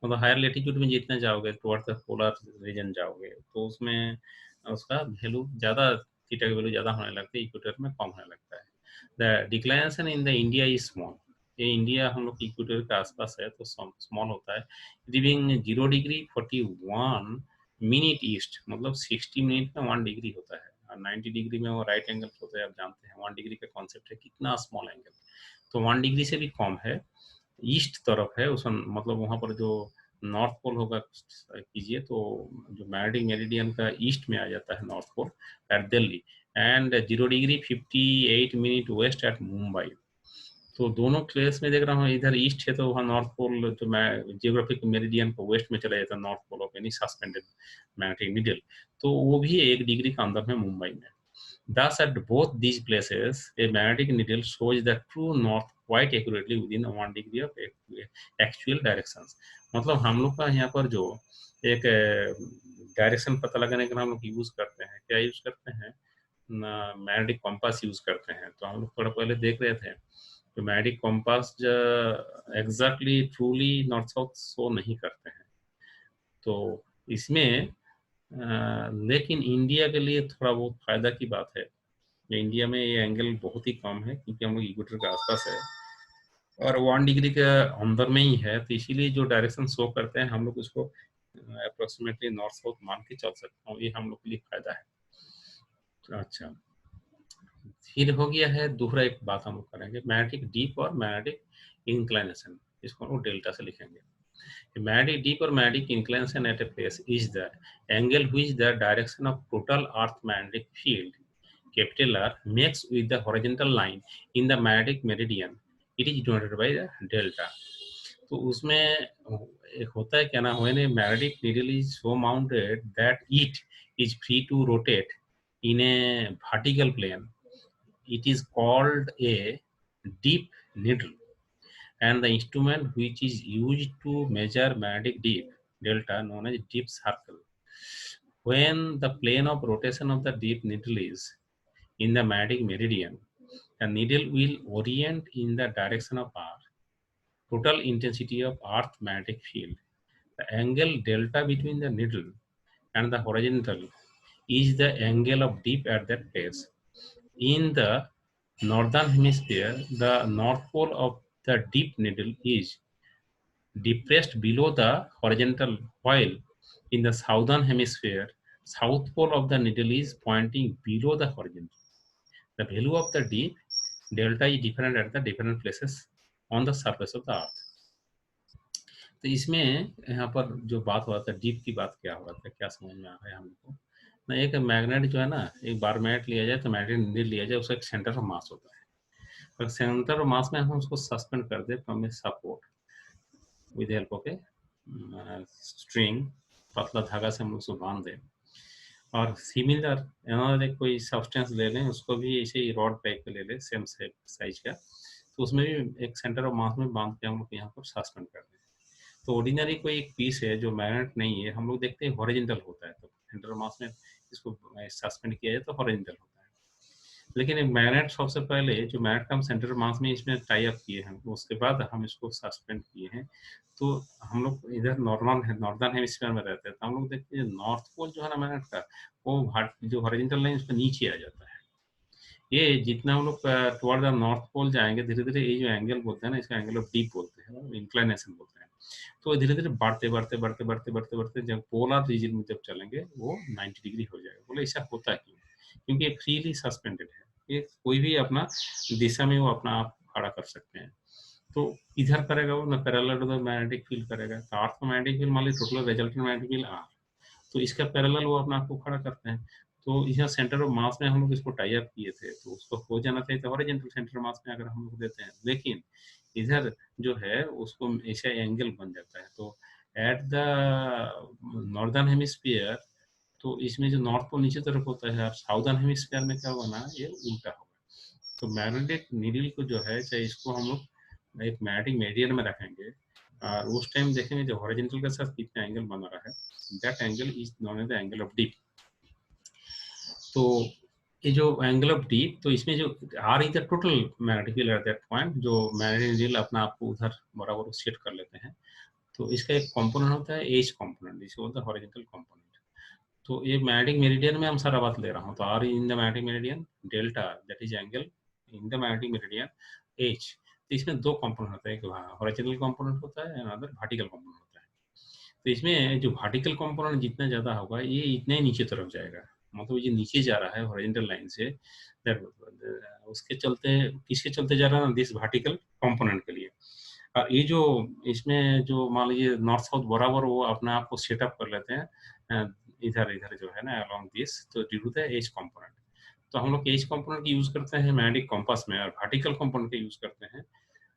S1: मतलब हायर लेटीट्यूड में जितने जाओगे टुवर्ड द पोलर रीजन जाओगे, तो उसमें उसका वैल्यू ज़्यादा, थीटा का वैल्यू ज़्यादा होने लगता है, इक्वेटर में कम होने लगता है। The declination in the India is small. ये इंडिया हम लोग इक्वेटर के आसपास है तो स्मॉल होता है। रिविंग 0 डिग्री 41 मिनट ईस्ट, मतलब 60 मिनट में 1 डिग्री होता है, और 90 डिग्री में वो राइट एंगल होता है। आप जानते हैं 1 डिग्री का कॉन्सेप्ट है, कितना स्मॉल एंगल, तो 1 डिग्री से भी कम है, ईस्ट तरफ है उस, मतलब वहाँ पर जो नॉर्थ पोल होगा कीजिए, तो जो मैग्नेटिक मेरिडियन का ईस्ट में आ जाता है north pole at Delhi, and 0 degree 58 minute west at Mumbai. तो दोनों प्लेस में देख रहा हूँ, इधर ईस्ट है तो वहाँ नॉर्थ पोल, जो मैं जियोग्राफिक मेरिडियन को वेस्ट में चला जाता है, north pole of any suspended magnetic needle, तो वो भी 1 डिग्री का अंदर में मुंबई में। Thus, at both these places, a magnetic needle shows the true north quite accurately within 1 degree of actual directions। मतलब हम लोग का यहाँ पर जो एक डायरेक्शन पता लगाने के लिए हम लोग यूज करते हैं, क्या यूज करते हैं, मैग्नेटिक कंपास यूज करते हैं। तो हम लोग थोड़ा पहले देख रहे थे, तो magnetic compass exactly truly north south show नहीं करते हैं। तो इसमें लेकिन इंडिया के लिए थोड़ा बहुत फायदा की बात है, इंडिया में ये एंगल बहुत ही कम है क्योंकि हम लोग इक्वेटर के आसपास है और 1 डिग्री के अंदर में ही है, तो इसीलिए जो डायरेक्शन शो करते हैं हम लोग उसको अप्रोक्सीमेटली नॉर्थ साउथ मान के चल सकते हैं, ये हम लोग के लिए फायदा है। अच्छा, फिर हो गया है दूसरा एक बात हम लोग करेंगे, मैग्नेटिक डीप और मैग्नेटिक इंक्लाइनेशन, इसको हम लोग डेल्टा से लिखेंगे। Magnetic deep or magnetic inclination at a place is the angle which the direction of total Earth magnetic field, capital R, makes with the horizontal line in the magnetic meridian. It is denoted by the delta. तो उसमें एक होता है क्या ना, when a magnetic needle is so mounted that it is free to rotate in a vertical plane, it is called a deep needle. And the instrument which is used to measure magnetic dip delta known as dip circle. When the plane of rotation of the dip needle is in the magnetic meridian, the needle will orient in the direction of R, total intensity of Earth magnetic field. The angle delta between the needle and the horizontal is the angle of dip at that place. In the northern hemisphere, the north pole of the dip needle is depressed below the horizontal, while in the southern hemisphere, south pole of the needle is pointing below the horizontal. The value of the dip delta is different at the different places on the surface of the earth. तो इसमें यहाँ पर जो बात हो रहा था, डीप की बात क्या हो रहा था, क्या समझ में आ रहा है हमको ना, एक मैग्नेट जो है ना, एक बार मैग्नेट लिया जाए तो मैग्नेटिक नीडल लिया जाए, उसका एक सेंटर ऑफ मास होता है, और सेंटर ऑफ मास में हम उसको सस्पेंड कर दे from a support with help of a string, पतला धागा से हम उसको बांध दें, और सिमिलर अनदर कोई सब्सटेंस ले लें, उसको भी ऐसे ही रॉड टाइप का ले लें सेम साइज का, तो उसमें भी एक सेंटर ऑफ मास में बांध के हम लोग यहाँ पर सस्पेंड कर दें। तो ऑर्डिनरी कोई एक पीस है जो मैग्नेट नहीं है, हम लोग देखते हैं हॉरिजॉन्टल होता है, तो सेंटर ऑफ मास में इसको सस्पेंड किया जाए तो हॉरिजॉन्टल होता है। लेकिन एक मैग्नेट सबसे पहले जो मैग्नेट का हम सेंटर ऑफ मास में इसमें टाई अप किए हैं, उसके बाद हम इसको सस्पेंड किए हैं, तो हम लोग इधर नॉर्दर्न हेमिस्फीयर में रहते हैं, तो हम लोग देखते हैं नॉर्थ पोल जो है ना मैग्नेट का, वो जो हॉरिजॉन्टल लाइन उसका नीचे आ जाता है। ये जितना हम लोग टुवर्ड द नॉर्थ पोल जाएंगे, धीरे धीरे ये जो एंगल बोलते हैं ना, इसका एंगल ऑफ डीप बोलते हैं, इंक्लाइनेशन बोलते हैं, तो धीरे धीरे बढ़ते बढ़ते बढ़ते बढ़ते बढ़ते बढ़ते जब पोलर रीजन में जब चलेंगे वो 90 डिग्री हो जाएगा। बोले ऐसा होता है क्यों? क्योंकि ये फ्रीली सस्पेंडेड है, ये कोई भी अपना दिशा में वो अपना आप खड़ा कर सकते हैं। तो इधर करेगा वो ना parallel to the magnetic field करेगा, तो अर्थ का मैग्नेटिक फील्ड मान लीजिए total resultant magnetic field R, तो इसका पैरेलल वो अपना आपको खड़ा करते हैं। तो यहाँ सेंटर ऑफ मास में हम लोग इसको टाई अप किए थे, तो उसको हो जाना चाहिए था हॉरिजॉन्टल सेंटर ऑफ मास में अगर हम लोग देते हैं, लेकिन इधर जो है उसको ऐसा एंगल बन जाता है। तो एट द नॉर्दर्न हेमिस्फीयर, तो इसमें जो नॉर्थ पोल नीचे तरफ होता है, और साउदर्न हेमिस्फीयर में क्या होगा ना, ये उल्टा होगा। तो मैग्नेटिक नीडल को जो है, चाहे इसको हम लोग एक मैग्नेटिक मेरिडियन में रखेंगे, और उस टाइम देखेंगे जो हॉरिजॉन्टल के साथ कितना एंगल बना रहा है, that angle is known as the angle of dip. तो ये जो एंगल ऑफ डीप, तो इसमें जो R is the total magnetic field at that point, जो मैग्नेटिक नीडल अपना आपको उधर बराबर सेट कर लेते हैं। तो इसका एक कंपोनेंट होता है एज कंपोनेंट, जिसको बोलते हैं हॉरिजॉन्टल कंपोनेंट। तो ये मैग्नेटिक मेरिडियन में हम सारा बात ले रहा हूँ, तो R in the magnetic meridian, delta that is angle in the magnetic meridian, H. तो इसमें दो कंपोनेंट होता है, एक हॉरिजॉन्टल कंपोनेंट होता है, अदर वर्टिकल कंपोनेंट होता है। तो इसमें जो वर्टिकल कंपोनेंट जितना ज्यादा होगा, ये इतने ही नीचे तरफ जाएगा, मतलब ये नीचे जा रहा है हॉरिजॉन्टल लाइन से, उसके चलते किसके चलते जा रहा है ना, दिस वर्टिकल कंपोनेंट के लिए। और ये जो इसमें जो मान लीजिए नॉर्थ साउथ बराबर वो अपने आप को सेटअप कर लेते हैं इधर इधर जो है ना अलोंग दिस, तो due to the H component. तो हम लोग एज कंपोनेंट की यूज करते हैं मैग्नेटिक कंपास में, और वर्टिकल कंपोनेंट का यूज करते हैं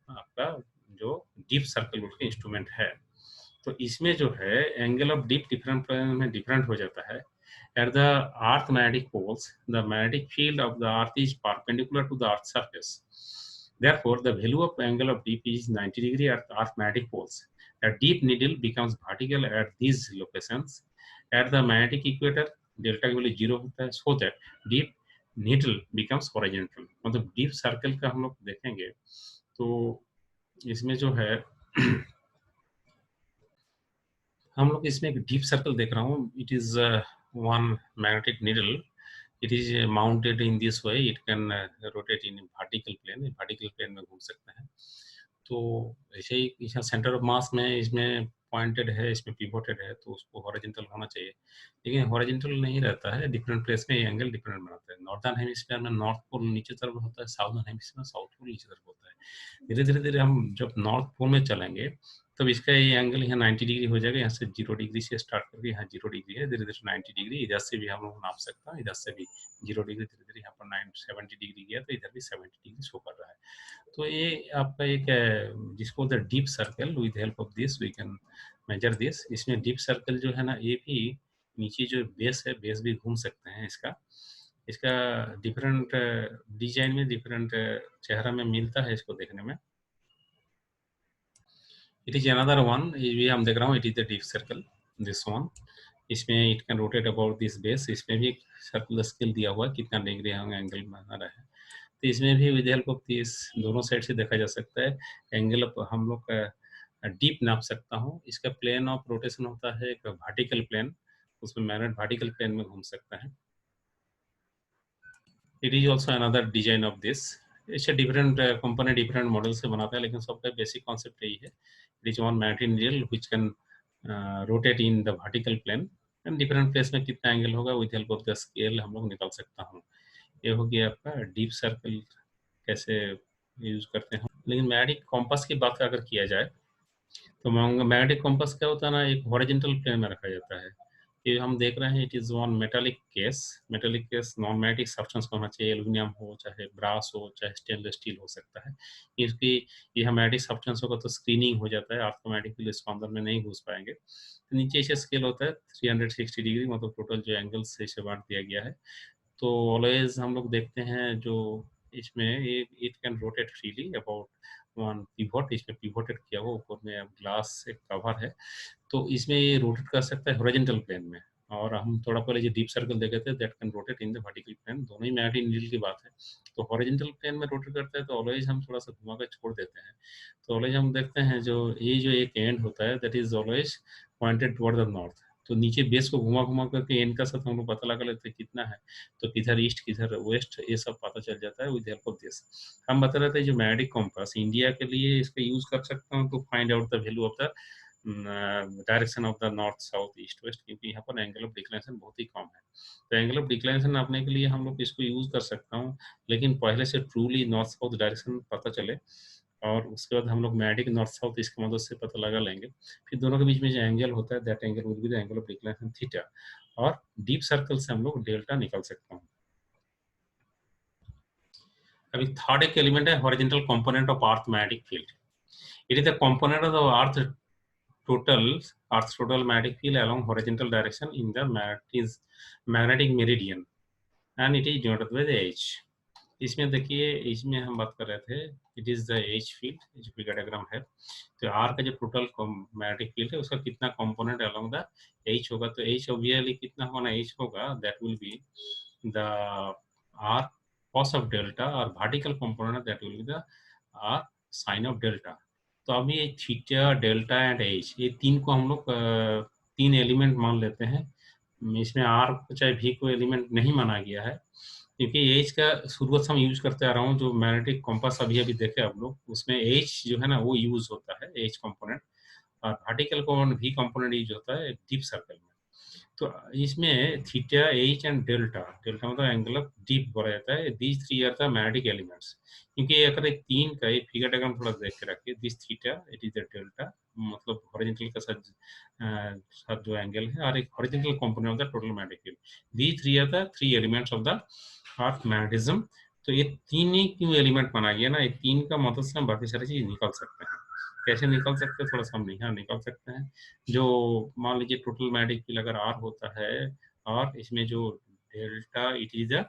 S1: आपका जो डीप सर्कल के इंस्ट्रूमेंट है। तो इसमें जो है एंगल ऑफ डीप डिफरेंट में डिफरेंट हो जाता है। At the earth magnetic poles, the magnetic field of the earth is perpendicular to the earth's surface. Therefore, the value of angle of dip is 90 degree at the earth magnetic poles. The deep needle becomes vertical at these locations. At the magnetic equator, delta की वैल्यू 0 होता है, so that deep needle becomes horizontal. मतलब deep circle का हम लोग देखेंगे तो इसमें जो है हम लोग इसमें एक डीप सर्कल देख रहा हूँ. It is one magnetic needle. It is mounted in this way. It can rotate in vertical plane. Vertical plane में घूम सकते हैं. तो ऐसे ही यहाँ सेंटर ऑफ मास में इसमें पॉइंटेड है, इसमें पिवोटेड है, तो उसको हॉरिजॉन्टल होना चाहिए. लेकिन हॉरिजॉन्टल नहीं रहता है. डिफरेंट प्लेस में ये एंगल डिफरेंट बनाता है. नॉर्थर्न हेमिस्फीयर में नॉर्थ पोल नीचे तरफ होता है, साउथर्न हेमिस्फीयर में साउथ पोल नीचे तरफ होता है. धीरे धीरे धीरे हम जब नॉर्थ पोल में चलेंगे तब इसका ये एंगल यहाँ 90 डिग्री हो जाएगा. यहाँ से 0 डिग्री से स्टार्ट करके यहाँ 0 डिग्री है. धीरे धीरे 90 डिग्री. इधर से भी हम लोग नाप सकते हैं. इधर से भी 0 डिग्री. धीरे धीरे यहाँ पर 70 डिग्री गया तो इधर भी 70 डिग्री शो कर रहा है. तो ये आपका एक जिसको the dip circle. With help of this we can measure this. इसमें डीप सर्कल जो है ना, ये भी नीचे जो बेस है, बेस भी घूम सकते हैं. इसका इसका डिफरेंट डिजाइन में डिफरेंट चेहरा में मिलता है इसको देखने में. It is another one. ये हम देख रहा हूँ. It is the dip circle, this one. इसमें it can rotate about this base. इसमें भी एक सर्कुलर स्केल दिया हुआ है, कितना डिग्री हम एंगल बना रहे हैं. तो इसमें भी विद हेल्प ऑफ दिस दोनों साइड से देखा जा सकता है. एंगल हम लोग का डीप नाप सकता हूँ. इसका प्लेन ऑफ रोटेशन होता है एक वर्टिकल प्लेन. उसमें मैग्नेट वर्टिकल प्लेन में घूम सकता है. It is also another design of this. इसे डिफरेंट कंपनी डिफरेंट मॉडल से बनाता है, लेकिन सबका बेसिक कॉन्सेप्ट यही है. It is one magnetic needle which can rotate in the vertical plane. And different place में कितना एंगल होगा with help of the scale हम लोग निकाल सकता हूँ. ये हो गया आपका डीप सर्कल कैसे यूज करते हैं. लेकिन मैग्नेटिक कॉम्पास की बात अगर किया जाए तो मैग्नेटिक कॉम्पास क्या होता है ना, एक हॉरिजॉन्टल प्लेन में रखा जाता है. ये हम देख रहे हैं. It is one metallic case. Metallic case non magnetic substance होना चाहिए. एल्यूमिनियम हो, चाहे ब्रास हो, चाहे स्टेनलेस स्टील हो सकता है. इसकी ये मैग्नेटिक सब्सटेंस होगा तो स्क्रीनिंग हो जाता है. ऑटोमेटिकली इसको अंदर में नहीं घुस पाएंगे. तो नीचे इसे स्केल होता है 360 डिग्री, मतलब टोटल जो एंगल से इसे बांट दिया गया है. तो ऑलवेज हम लोग देखते हैं जो इसमें ये it can rotate freely about one pivot. इसमें पिवोटेड किया हुआ ऊपर में ग्लास से कवर है. तो इसमें ये रोटेट कर सकता है हॉरिजॉन्टल प्लेन में. और हम थोड़ा पहले जो डीप सर्कल देखे थे that can rotate in the vertical plane. दोनों ही मैग्नेटिक नीडल की बात है. तो हॉरिजॉन्टल प्लेन में रोटेट करता है तो ऑलवेज हम थोड़ा सा घुमा कर छोड़ देते हैं. तो ऑलवेज हम देखते हैं जो ये जो एक एंड होता है that is always pointed toward the north. तो नीचे बेस को घुमा घुमा करके एंड का साथ हम लोग पता लगा लेते हैं कितना है. तो किधर ईस्ट किधर वेस्ट ये सब पता चल जाता है विद हेल्प ऑफ दिस. हम बता रहे थे जो मैग्नेटिक कॉम्पास इंडिया के लिए इसका यूज कर सकता हूँ to find out the value of the direction of the north south east west, क्योंकि यहाँ पर एंगल ऑफ डिक्लेनेशन बहुत ही कम है. तो एंगल ऑफ डिक्लेनेशन नापने के लिए हम लोग इसको यूज कर सकता हूँ. लेकिन पहले से ट्रूली नॉर्थ साउथ डायरेक्शन पता चले और उसके बाद हम लोग मैग्नेटिक नॉर्थ साउथ इसकी मदद से पता लगा लेंगे. फिर दोनों के बीच में जो एंगल होता है that angle will be the angle of declination theta. और डीप सर्कल से हम लोग डेल्टा निकाल सकता हूँ. अभी थर्ड एक एलिमेंट है horizontal component of earth magnetic field. It is the component of the earth total Earth's total magnetic field along horizontal direction in the magnetic meridian and it is denoted by the H. इसमें देखिए इसमें हम बात कर रहे थे it is the H field जो फिगर डायग्राम है. तो R का जो टोटल मैग्नेटिक फील्ड है उसका कितना कंपोनेंट अलोंग द H होगा. तो H ऑब्वियसली कितना होना H होगा that will be the R cos of delta और vertical component that will be the R sin of delta. तो अभी ये थीटा डेल्टा एंड एच ये तीन को हम लोग तीन एलिमेंट मान लेते हैं. इसमें आर को चाहे भी को एलिमेंट नहीं माना गया है क्योंकि एच का शुरुआत से हम यूज करते आ रहा हूँ. जो मैग्नेटिक कॉम्पास अभी अभी देखे आप लोग उसमें एच जो है ना वो यूज होता है एच कंपोनेंट. और वर्टिकल कंपोनेंट भी कंपोनेंट यूज होता है डीप सर्कल में. तो इसमें theta H and delta delta मतलब एंगल ऑफ डीप बोला जाता है. These three are the magnetic elements. क्योंकि अगर एक तीन का एक फिगर डायग्राम थोड़ा देख के रखिए. This theta it is the delta मतलब हॉरिजॉन्टल का साथ जो एंगल है और एक horizontal component of the total magnetic field. These three are the three elements of the earth magnetism. तो ये तीन ही क्यों एलिमेंट बना गया ना, ये तीन का मदद से हम बाकी सारी चीज निकाल सकते हैं. कैसे निकाल सकते हैं थोड़ा सा हम यहाँ निकाल सकते हैं. जो मान लीजिए टोटल मैग्नेटिक फील्ड अगर R होता है और इसमें जो delta it is the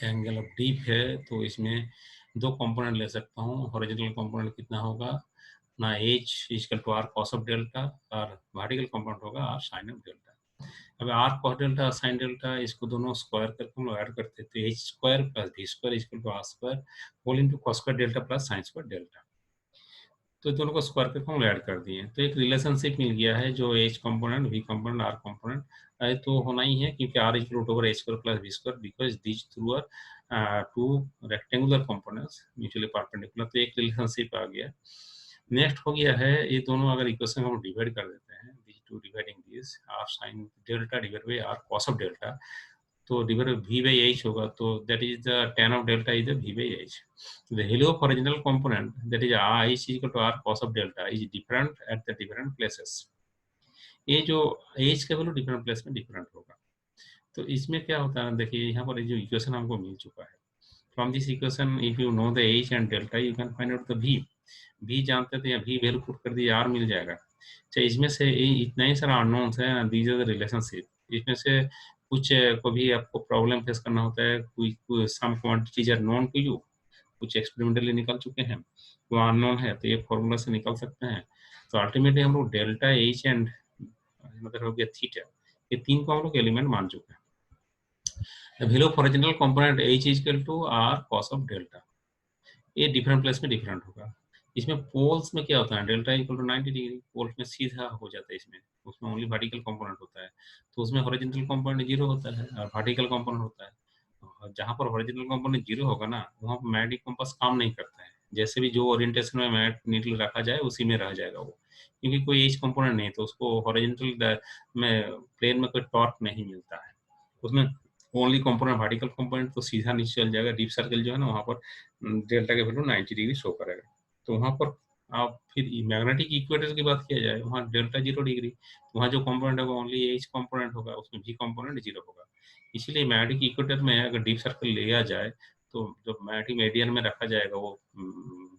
S1: angle of deep है तो इसमें दो कंपोनेंट ले सकता हूँ. हॉरिजॉन्टल कंपोनेंट कितना होगा ना H equal to R cos of delta और वर्टिकल कंपोनेंट होगा R sin ऑफ डेल्टा. अब R cos delta sine delta इसको दोनों स्क्वायर करके हम लोग ऐड करते हैं, तो H square plus V square equal to R square whole into cos square delta plus sine square delta. तो दोनों को स्क्वायर करके हम ऐड कर दिए, तो एक रिलेशनशिप मिल गया है जो H component V component R component तो होना ही है, क्योंकि R is root over H square plus V square because these through are two rectangular components mutually perpendicular, तो एक रिलेशनशिप आ गया। नेक्स्ट हो गया है ये दोनों अगर इक्वेशन हम डिवाइड कर देते हैं, these two dividing this r sin delta divided by r cos of delta, तो डिवाइड v by h होगा, तो that is the tan of delta is the v by h. The value of original component that is r is equal to r cos of delta is different at the different places. ये जो h का वैल्यू डिफरेंट प्लेस में डिफरेंट होगा। तो इसमें क्या होता है, देखिए यहाँ पर जो इक्वेशन हमको मिल चुका है, from this equation if you know the h and delta U can find out the v जानते थे, v वैल्यू पुट कर दिए, r मिल जाएगा। अच्छा, इसमें से इतना ही सारा अननोन्स है, दीज आर द रिलेशनशिप। इसमें से कुछ को भी आपको प्रॉब्लम फेस करना होता है, कोई some quantities are known to you, कुछ एक्सपेरिमेंटली निकल चुके हैं, वो अननोन है, तो ये फॉर्मूला से निकल सकते हैं। तो अल्टीमेटली हम लोग डेल्टा एच एंड मतलब हो गया थीटा, ये तीन को हम लोग एलिमेंट मान चुके हैं। The value of original component H is equal to R cos of delta, ये डिफरेंट प्लेस में डिफरेंट होगा। इसमें पोल्स में क्या होता है, delta equal to 90 degree, poles में सीधा हो जाता है, इसमें उसमें ओनली वर्टिकल कंपोनेंट होता है, तो उसमें हॉरिजॉन्टल कंपोनेंट जीरो होता है और वर्टिकल कंपोनेंट होता है। और जहाँ पर हॉरिजॉन्टल कंपोनेंट जीरो होगा ना, वहाँ पर मैग्नेटिक कंपास काम नहीं करता है, जैसे भी जो ओरिएंटेशन में मैट नीडल रखा जाए उसी में रह जाएगा वो, क्योंकि कोई एज कंपोनेंट नहीं, तो उसको हॉरिजॉन्टल में प्लेन में कोई टॉर्क नहीं मिलता है उसमें, ओनली कंपोनेंट वर्टिकल कंपोनेंट, तो सीधा नीचे चल जाएगा। डीप सर्कल जो है ना, वहाँ पर डेल्टा के वैल्यू 90 डिग्री शो करेगा। तो वहाँ पर आप फिर मैग्नेटिक इक्वेटर की बात किया जाए, वहाँ डेल्टा 0 डिग्री, वहाँ जो कंपोनेंट होगा ओनली एच कंपोनेंट होगा, उसमें भी कंपोनेंट 0 होगा। इसीलिए मैग्नेटिक इक्वेटर में अगर डीप सर्कल लिया जाए, तो जो मैग्नेटिक मेडियन में रखा जाएगा वो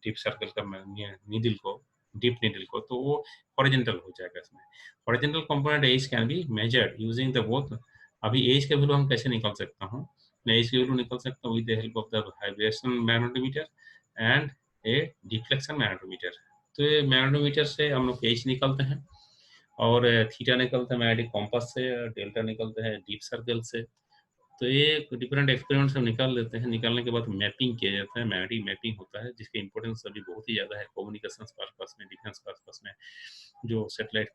S1: डीप सर्कल का नीडल को, डीप नीडल को, तो वो हॉरिजॉन्टल हो जाएगा। इसमें horizontal component H can be measured using the both. अभी एज का वैल्यू हम कैसे निकाल सकता हूँ, मैं एज की वैल्यू निकाल सकता हूँ with the help of the vibration magnetometer and A deflection magnetometer. तो ये मैग्नेटोमीटर से हम लोग एज निकालते हैं, और थीटा निकलता है मैग्नेटिक कॉम्पास से, डेल्टा निकलता है डीप सर्कल से। तो ये डिफरेंट एक्सपेरिमेंट्स हम निकाल लेते हैं, निकालने के बाद मैपिंग किया जाता है, मैग्नेटिक मैपिंग होता है, जिसका इंपॉर्टेंस अभी बहुत ही ज़्यादा है कम्युनिकेशन पर्पस में, डिफेंस पर्पस में, जो सेटेलाइट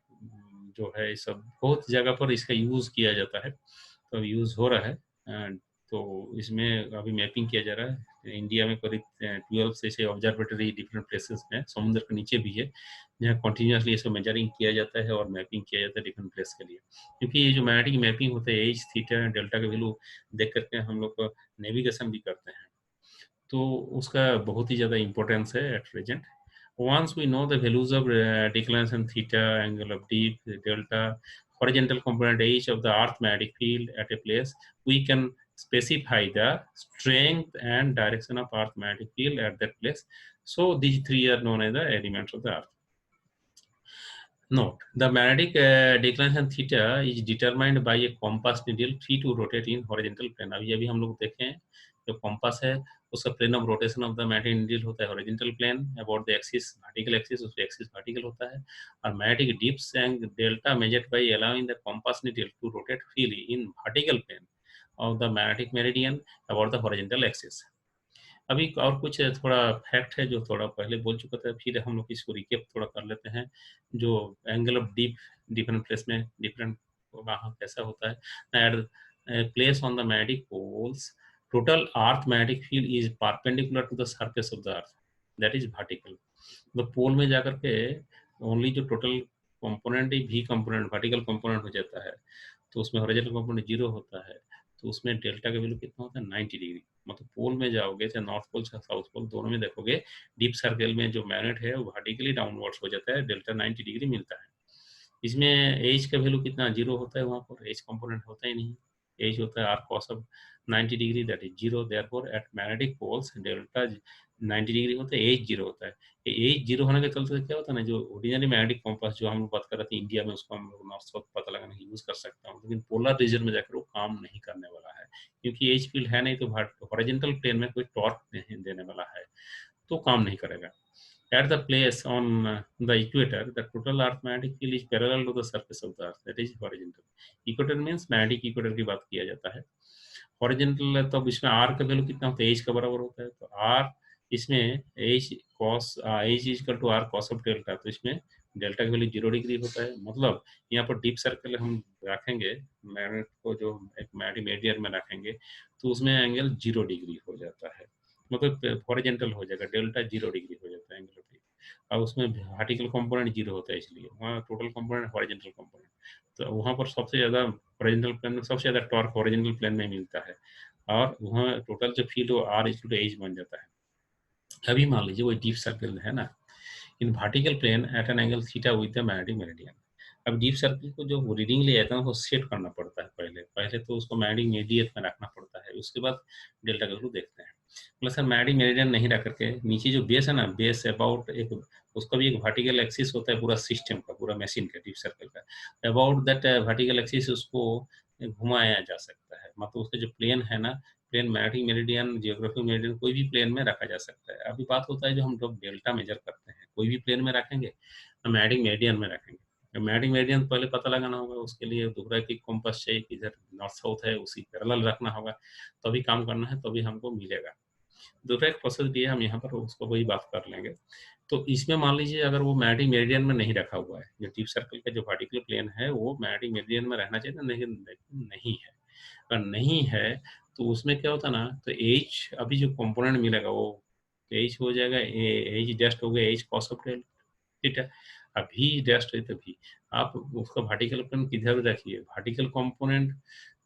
S1: जो है, ये सब बहुत जगह पर इसका यूज़ किया जाता है, तो यूज़ हो रहा है। तो इसमें अभी मैपिंग किया जा रहा है। इंडिया में करीब 12 से ऐसे ऑब्जर्वेटरी डिफरेंट प्लेसेस में, समुद्र के नीचे भी है, जहाँ कंटिन्यूसली ये सब मेजरिंग किया जाता है और मैपिंग किया जाता है डिफरेंट प्लेस के लिए। क्योंकि ये जो मैग्नेटिक मैपिंग होता है, एच थीटा डेल्टा के वैल्यू देख करके हम लोग नेविगेशन भी करते हैं, तो उसका बहुत ही ज़्यादा इंपॉर्टेंस है at present. Once we know the values of declination theta, angle of deep, delta, horizontal component h of the earth magnetic field at a place, we can specify the strength and direction of earth magnetic field at that place. So these three are known as the elements of the earth. Note, the magnetic declination theta is determined by a compass needle free to rotate in horizontal plane. अभी हम लोग देखें, जो compass है उसका plane of rotation of the magnetic needle होता है horizontal plane, about the axis vertical axis, उसका axis vertical होता है, और magnetic dips and delta measured by allowing the compass needle to rotate freely in vertical plane of the magnetic meridian about the horizontal axis. अभी और कुछ थोड़ा फैक्ट है जो थोड़ा पहले बोल चुका था, फिर हम लोग इसको रिकेप थोड़ा कर लेते हैं। जो angle of dip different place में डिफरेंट वहाँ कैसा होता है, at place on the magnetic poles total earth magnetic field is perpendicular to the surface of the earth, that is vertical. तो पोल में जाकर के ओनली जो टोटल कंपोनेंट ही भी कंपोनेंट वर्टिकल कंपोनेंट हो जाता है, तो उसमें हॉरिजॉन्टल कंपोनेंट 0 होता है, तो उसमें डेल्टा का वैल्यू कितना होता है 90 डिग्री। मतलब पोल में जाओगे, चाहे नॉर्थ पोल चाहे साउथ पोल, दोनों में देखोगे डीप सर्कल में जो मैग्नेट है वो वर्टिकली डाउनवर्ड्स हो जाता है, डेल्टा 90 डिग्री मिलता है। इसमें एज का वैल्यू कितना 0 होता है, वहाँ पर एज कंपोनेंट होता ही नहीं, एज होता है R cos of 90 degree, that is 0, therefore at magnetic poles delta 90 degree होता है, एज 0 होता है। एज 0 होने के चलते क्या होता है ना, जो ओरिजिनली मैग्नेटिक कॉम्पास जो हम लोग बात कर रहे थे इंडिया में, उसको हम लोग नॉर्थ साउथ पता लगाने की यूज कर सकता हूँ, लेकिन पोलर रीजन में जाकर वो काम नहीं करने वाला है, क्योंकि एज फील्ड है नहीं, तो हॉरिजॉन्टल प्लेन में कोई टॉर्क नहीं देने वाला है, तो काम नहीं करेगा। At the place on the equator, the total earth magnetic field is parallel to the surface of the earth, that is horizontal. Equator means magnetic equator की बात किया जाता है. हॉरिजेंटल है तो अब इसमें आर का वैल्यू कितना होता है, एच का बराबर होता है, तो आर इसमें H cos H is equal to R cos of delta, तो इसमें डेल्टा का वैल्यू 0 डिग्री होता है. मतलब यहाँ पर डीप सर्कल हम रखेंगे मैग्नेट को, जो एक मैग्नेटिक मेडियर में रखेंगे, तो उसमें एंगल 0 डिग्री हो जाता है, मतलब हॉरिजेंटल हो जाएगा, डेल्टा 0 डिग्री हो जाता है एंगल ऑफ डेल्टा. अब उसमें वर्टिकल कंपोनेंट 0 होता है, इसलिए वहाँ टोटल कंपोनेंट हॉरिजेंटल कंपोनेंट, तो वहाँ पर सबसे ज़्यादा हॉरिजेंटल प्लेन में सबसे ज़्यादा टॉर्क हॉरिजेंटल प्लेन में मिलता है, और वहाँ टोटल जो फील्ड वो आर इक्वल टू एच बन जाता है. अभी मान लीजिए वो डीप सर्कल है ना, in vertical plane at an angle theta with the magnetic meridian. अब डीप सर्कल को जो रीडिंग लिया जाता है उसको सेट करना पड़ता है, पहले पहले तो उसको मैग्नेटिक मेरिडियन में रखना पड़ता है, उसके बाद डेल्टा का वैल्यू देखते हैं. मतलब सर मैग्नेटिक मेरिडियन नहीं रख करके नीचे जो बेस है ना, बेस अबाउट एक, उसका भी एक वर्टिकल एक्सिस होता है पूरा सिस्टम का, पूरा मशीन का, डीप सर्कल का. अबाउट दैट वर्टिकल एक्सिस उसको घुमाया जा सकता है, मतलब उसका जो प्लेन है ना, plane magnetic meridian, geographic meridian, कोई भी प्लेन में रखा जा सकता है. अभी बात होता है जो हम लोग डेल्टा मेजर करते हैं, कोई भी प्लेन में रखेंगे, मैग्नेटिक मेरिडियन में रखेंगे. मैग्नेटिक मेरिडियन पहले पता लगाना होगा, उसके लिए दोहरा की कॉम्पास चाहिए, इधर नॉर्थ साउथ है उसी पैरेलल रखना होगा, तभी काम करना है, तभी हमको मिलेगा. दूसरा एक प्रोसेस भी है, हम यहाँ पर उसको वही बात कर लेंगे. तो इसमें मान लीजिए अगर वो मैग्नेटिक मेरिडियन में नहीं रखा हुआ है, जो डीप सर्कल का जो वर्टिकल प्लेन है वो मैग्नेटिक मेरिडियन में रहना चाहिए, लेकिन नहीं है. अगर नहीं है तो उसमें क्या होता है ना, तो एच अभी जो कंपोनेंट मिलेगा वो एच हो जाएगा, एच डस्ट हो गया एच कॉस ऑफ थीटा. अभी डस्ट है तभी आप उसका वर्टिकल प्लेन किधर भी रखिए, वर्टिकल कंपोनेंट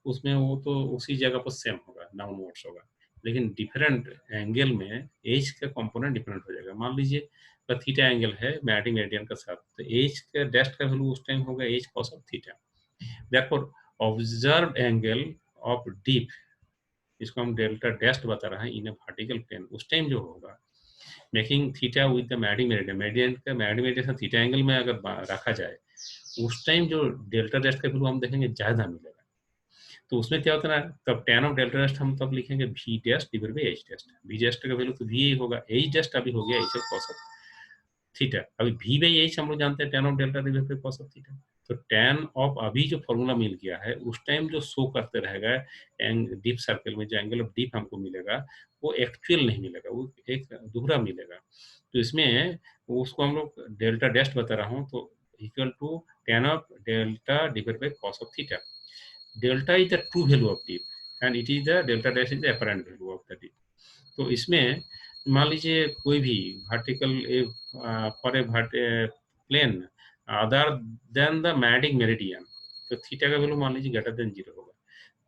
S1: उसमें वो तो उसी जगह पर सेम होगा, डाउनवर्ड्स होगा, लेकिन डिफरेंट एंगल में एज का कंपोनेंट डिफरेंट हो जाएगा. मान लीजिए थीटा एंगल है मैग्नेटिक मेरिडियन के साथ, तो एज का डस्ट का वैल्यू उस टाइम होगा H cos of theta. Therefore observe angle of dip, इसको हम डेल्टा डस्ट बता रहे हैं इन ए वर्टिकल प्लेन, उस टाइम जो होगा making theta with the magnetic meridian, meridian का मैग्नेटिक मेरिडियन थीटा एंगल में अगर रखा जाए, उस टाइम जो डेल्टा डस्ट का वैल्यू हम देखेंगे ज्यादा मिलेगा. तो उसमें क्या होता है ना, तब tan ऑफ डेल्टा डस्ट हम तब लिखेंगे v dust divide by h dust. v dust का वैल्यू तो v ही होगा, h डस्ट अभी हो गया h cos ऑफ थीटा. अभी v बाय h हम लोग जानते हैं tan of delta divide by cos of theta. तो tan ऑफ अभी जो फॉर्मूला मिल गया है उस टाइम जो शो करते रहेगा डीप सर्कल में, जो एंगल ऑफ डीप हमको मिलेगा वो एक्चुअल नहीं मिलेगा, वो एक दोहरा मिलेगा. तो इसमें उसको हम लोग डेल्टा डस्ट बता रहा हूँ, तो equal to tan of delta divide by cos of theta. Delta is the true value of dip and it is the delta dash is the apparent value of the dip. तो इसमें मान लीजिए कोई भी vertical for a plane other than the magnetic meridian, तो थीटा का वैल्यू मान लीजिए ग्रेटर देन 0 होगा.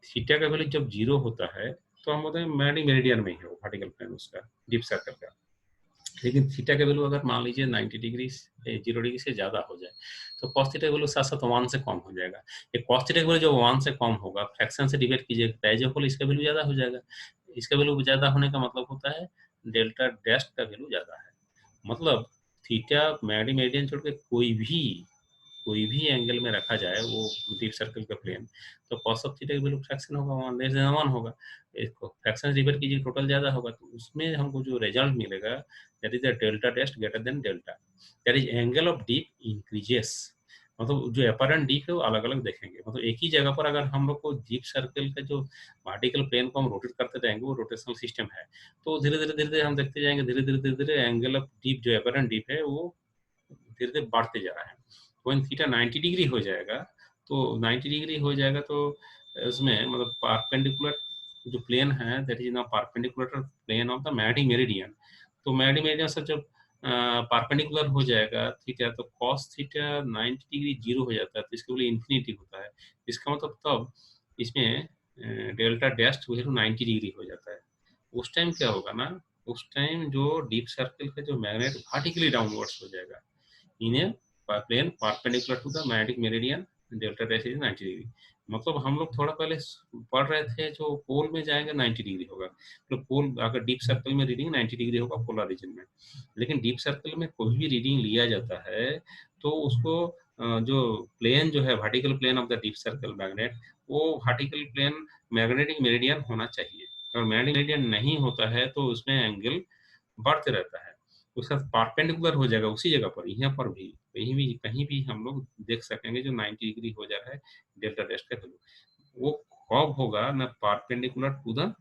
S1: थीटा का वैल्यू जब 0 होता है तो हम बोलते हैं मैग्नेटिक मेरिडियन में ही है वर्टिकल प्लेन उसका, डीप सर्कल का. लेकिन थीटा का वैल्यू अगर मान लीजिए 90 डिग्री 0 डिग्री से ज़्यादा हो जाए, तो कॉस थीटा का वैल्यू साथ साथ 1 से कम हो जाएगा. ये कॉस थीटा का वैल्यू जब 1 से कम होगा, फ्रैक्शन से डिवाइड कीजिएगा, एज ए होल इसका वैल्यू ज़्यादा हो जाएगा. इसका वैल्यू ज़्यादा होने का मतलब होता है डेल्टा डैश का वैल्यू ज़्यादा है. मतलब थीटा मैग्नेटिक मेरिडियन छोड़ के कोई भी एंगल में रखा जाए वो डीप सर्कल का प्लेन, तो कॉस ऑफ थीटा की वैल्यू फ्रैक्शन होगा, 1 लेस देन 1 होगा. इसको फ्रैक्शन डिवाइड कीजिए, टोटल ज़्यादा होगा, तो उसमें हमको जो रिजल्ट मिलेगा that is the delta dash greater than delta, that is angle of deep increases. मतलब जो अपरेंट डीप है वो अलग अलग देखेंगे, मतलब एक ही जगह पर अगर हम लोग को डीप सर्कल का जो वर्टिकल प्लेन को हम रोटेट करते जाएंगे, वो रोटेशनल सिस्टम है, तो धीरे धीरे हम देखते जाएंगे, धीरे धीरे एंगल ऑफ डीप जो अपरेंट डीप है वो धीरे धीरे बढ़ते जा रहा है. when थीटा 90 डिग्री हो जाएगा, तो 90 डिग्री हो जाएगा तो इसमें मतलब परपेंडिकुलर जो प्लेन है that is now perpendicular plane of the magnetic meridian. तो मैग्नेटिक मेरिडियन से जब परपेंडिकुलर हो जाएगा थीटा, तो cos थीटा 90 डिग्री 0 हो जाता है, तो इसके लिए इन्फिनिटी होता है. इसका मतलब तब इसमें डेल्टा डैश वैल्यू 90 डिग्री हो जाता है. उस टाइम क्या होगा ना, उस टाइम जो डीप सर्कल का जो मैग्नेट वर्टिकली डाउनवर्ड्स हो जाएगा in a plane perpendicular to the magnetic meridian, delta dash is 90 degree. मतलब हम लोग थोड़ा पहले पढ़ रहे थे जो पोल में जाएंगे 90 डिग्री होगा, तो पोल अगर डीप सर्कल में रीडिंग 90 डिग्री होगा पोलर रीजन में. लेकिन डीप सर्कल में कोई भी रीडिंग लिया जाता है तो उसको जो प्लेन जो है vertical plane of the dip circle magnet, वो वर्टिकल प्लेन मैग्नेटिक मेरिडियन होना चाहिए. अगर मैग्नेटिक मेरिडियन नहीं होता है तो उसमें एंगल बढ़ते रहता है. उसका परपेंडिकुलर हो जाएगा उसी जगह पर, यहाँ पर भी कहीं भी हम लोग देख सकेंगे जो 90 डिग्री हो जा रहा है डेल्टा टेस्ट का वैल्यू, वो कब होगा ना, perpendicular to the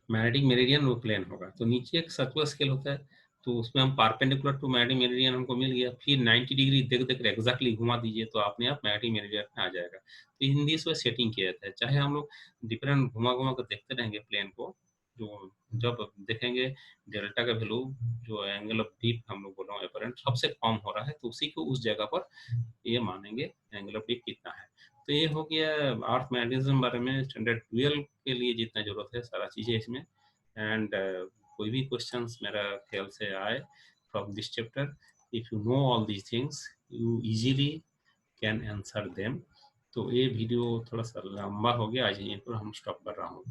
S1: magnetic meridian वो प्लेन होगा। तो नीचे एक सर्कुलर स्केल होता है, तो उसमें हम परपेंडिकुलर टू मैग्नेटिक मेरिडियन हमको मिल गया, फिर 90 डिग्री देख देख एग्जैक्टली घुमा दीजिए तो अपने आप मैग्नेटिक मेरिडियन में आ जाएगा। तो इन दिस वे सेटिंग किया जाता है, चाहे हम लोग डिफरेंट घुमा घुमा कर देखते रहेंगे प्लेन को, जो जब देखेंगे डेल्टा का वैल्यू जो एंगल ऑफ डीप हम लोग बोल रहे हैं अपरेंट सबसे कम हो रहा है, तो उसी को उस जगह पर ये मानेंगे एंगल ऑफ डीप कितना है। तो ये हो गया अर्थ मैग्नेटिज्म बारे में, स्टैंडर्ड 12 के लिए जितना जरूरत है सारा चीजें इसमें। एंड कोई भी क्वेश्चंस मेरा ख्याल से आए from this chapter, if you know all these things you easily can answer them. तो ये वीडियो थोड़ा सा लंबा हो गया, आज यहीं पर हम स्टॉप कर रहा हूँ।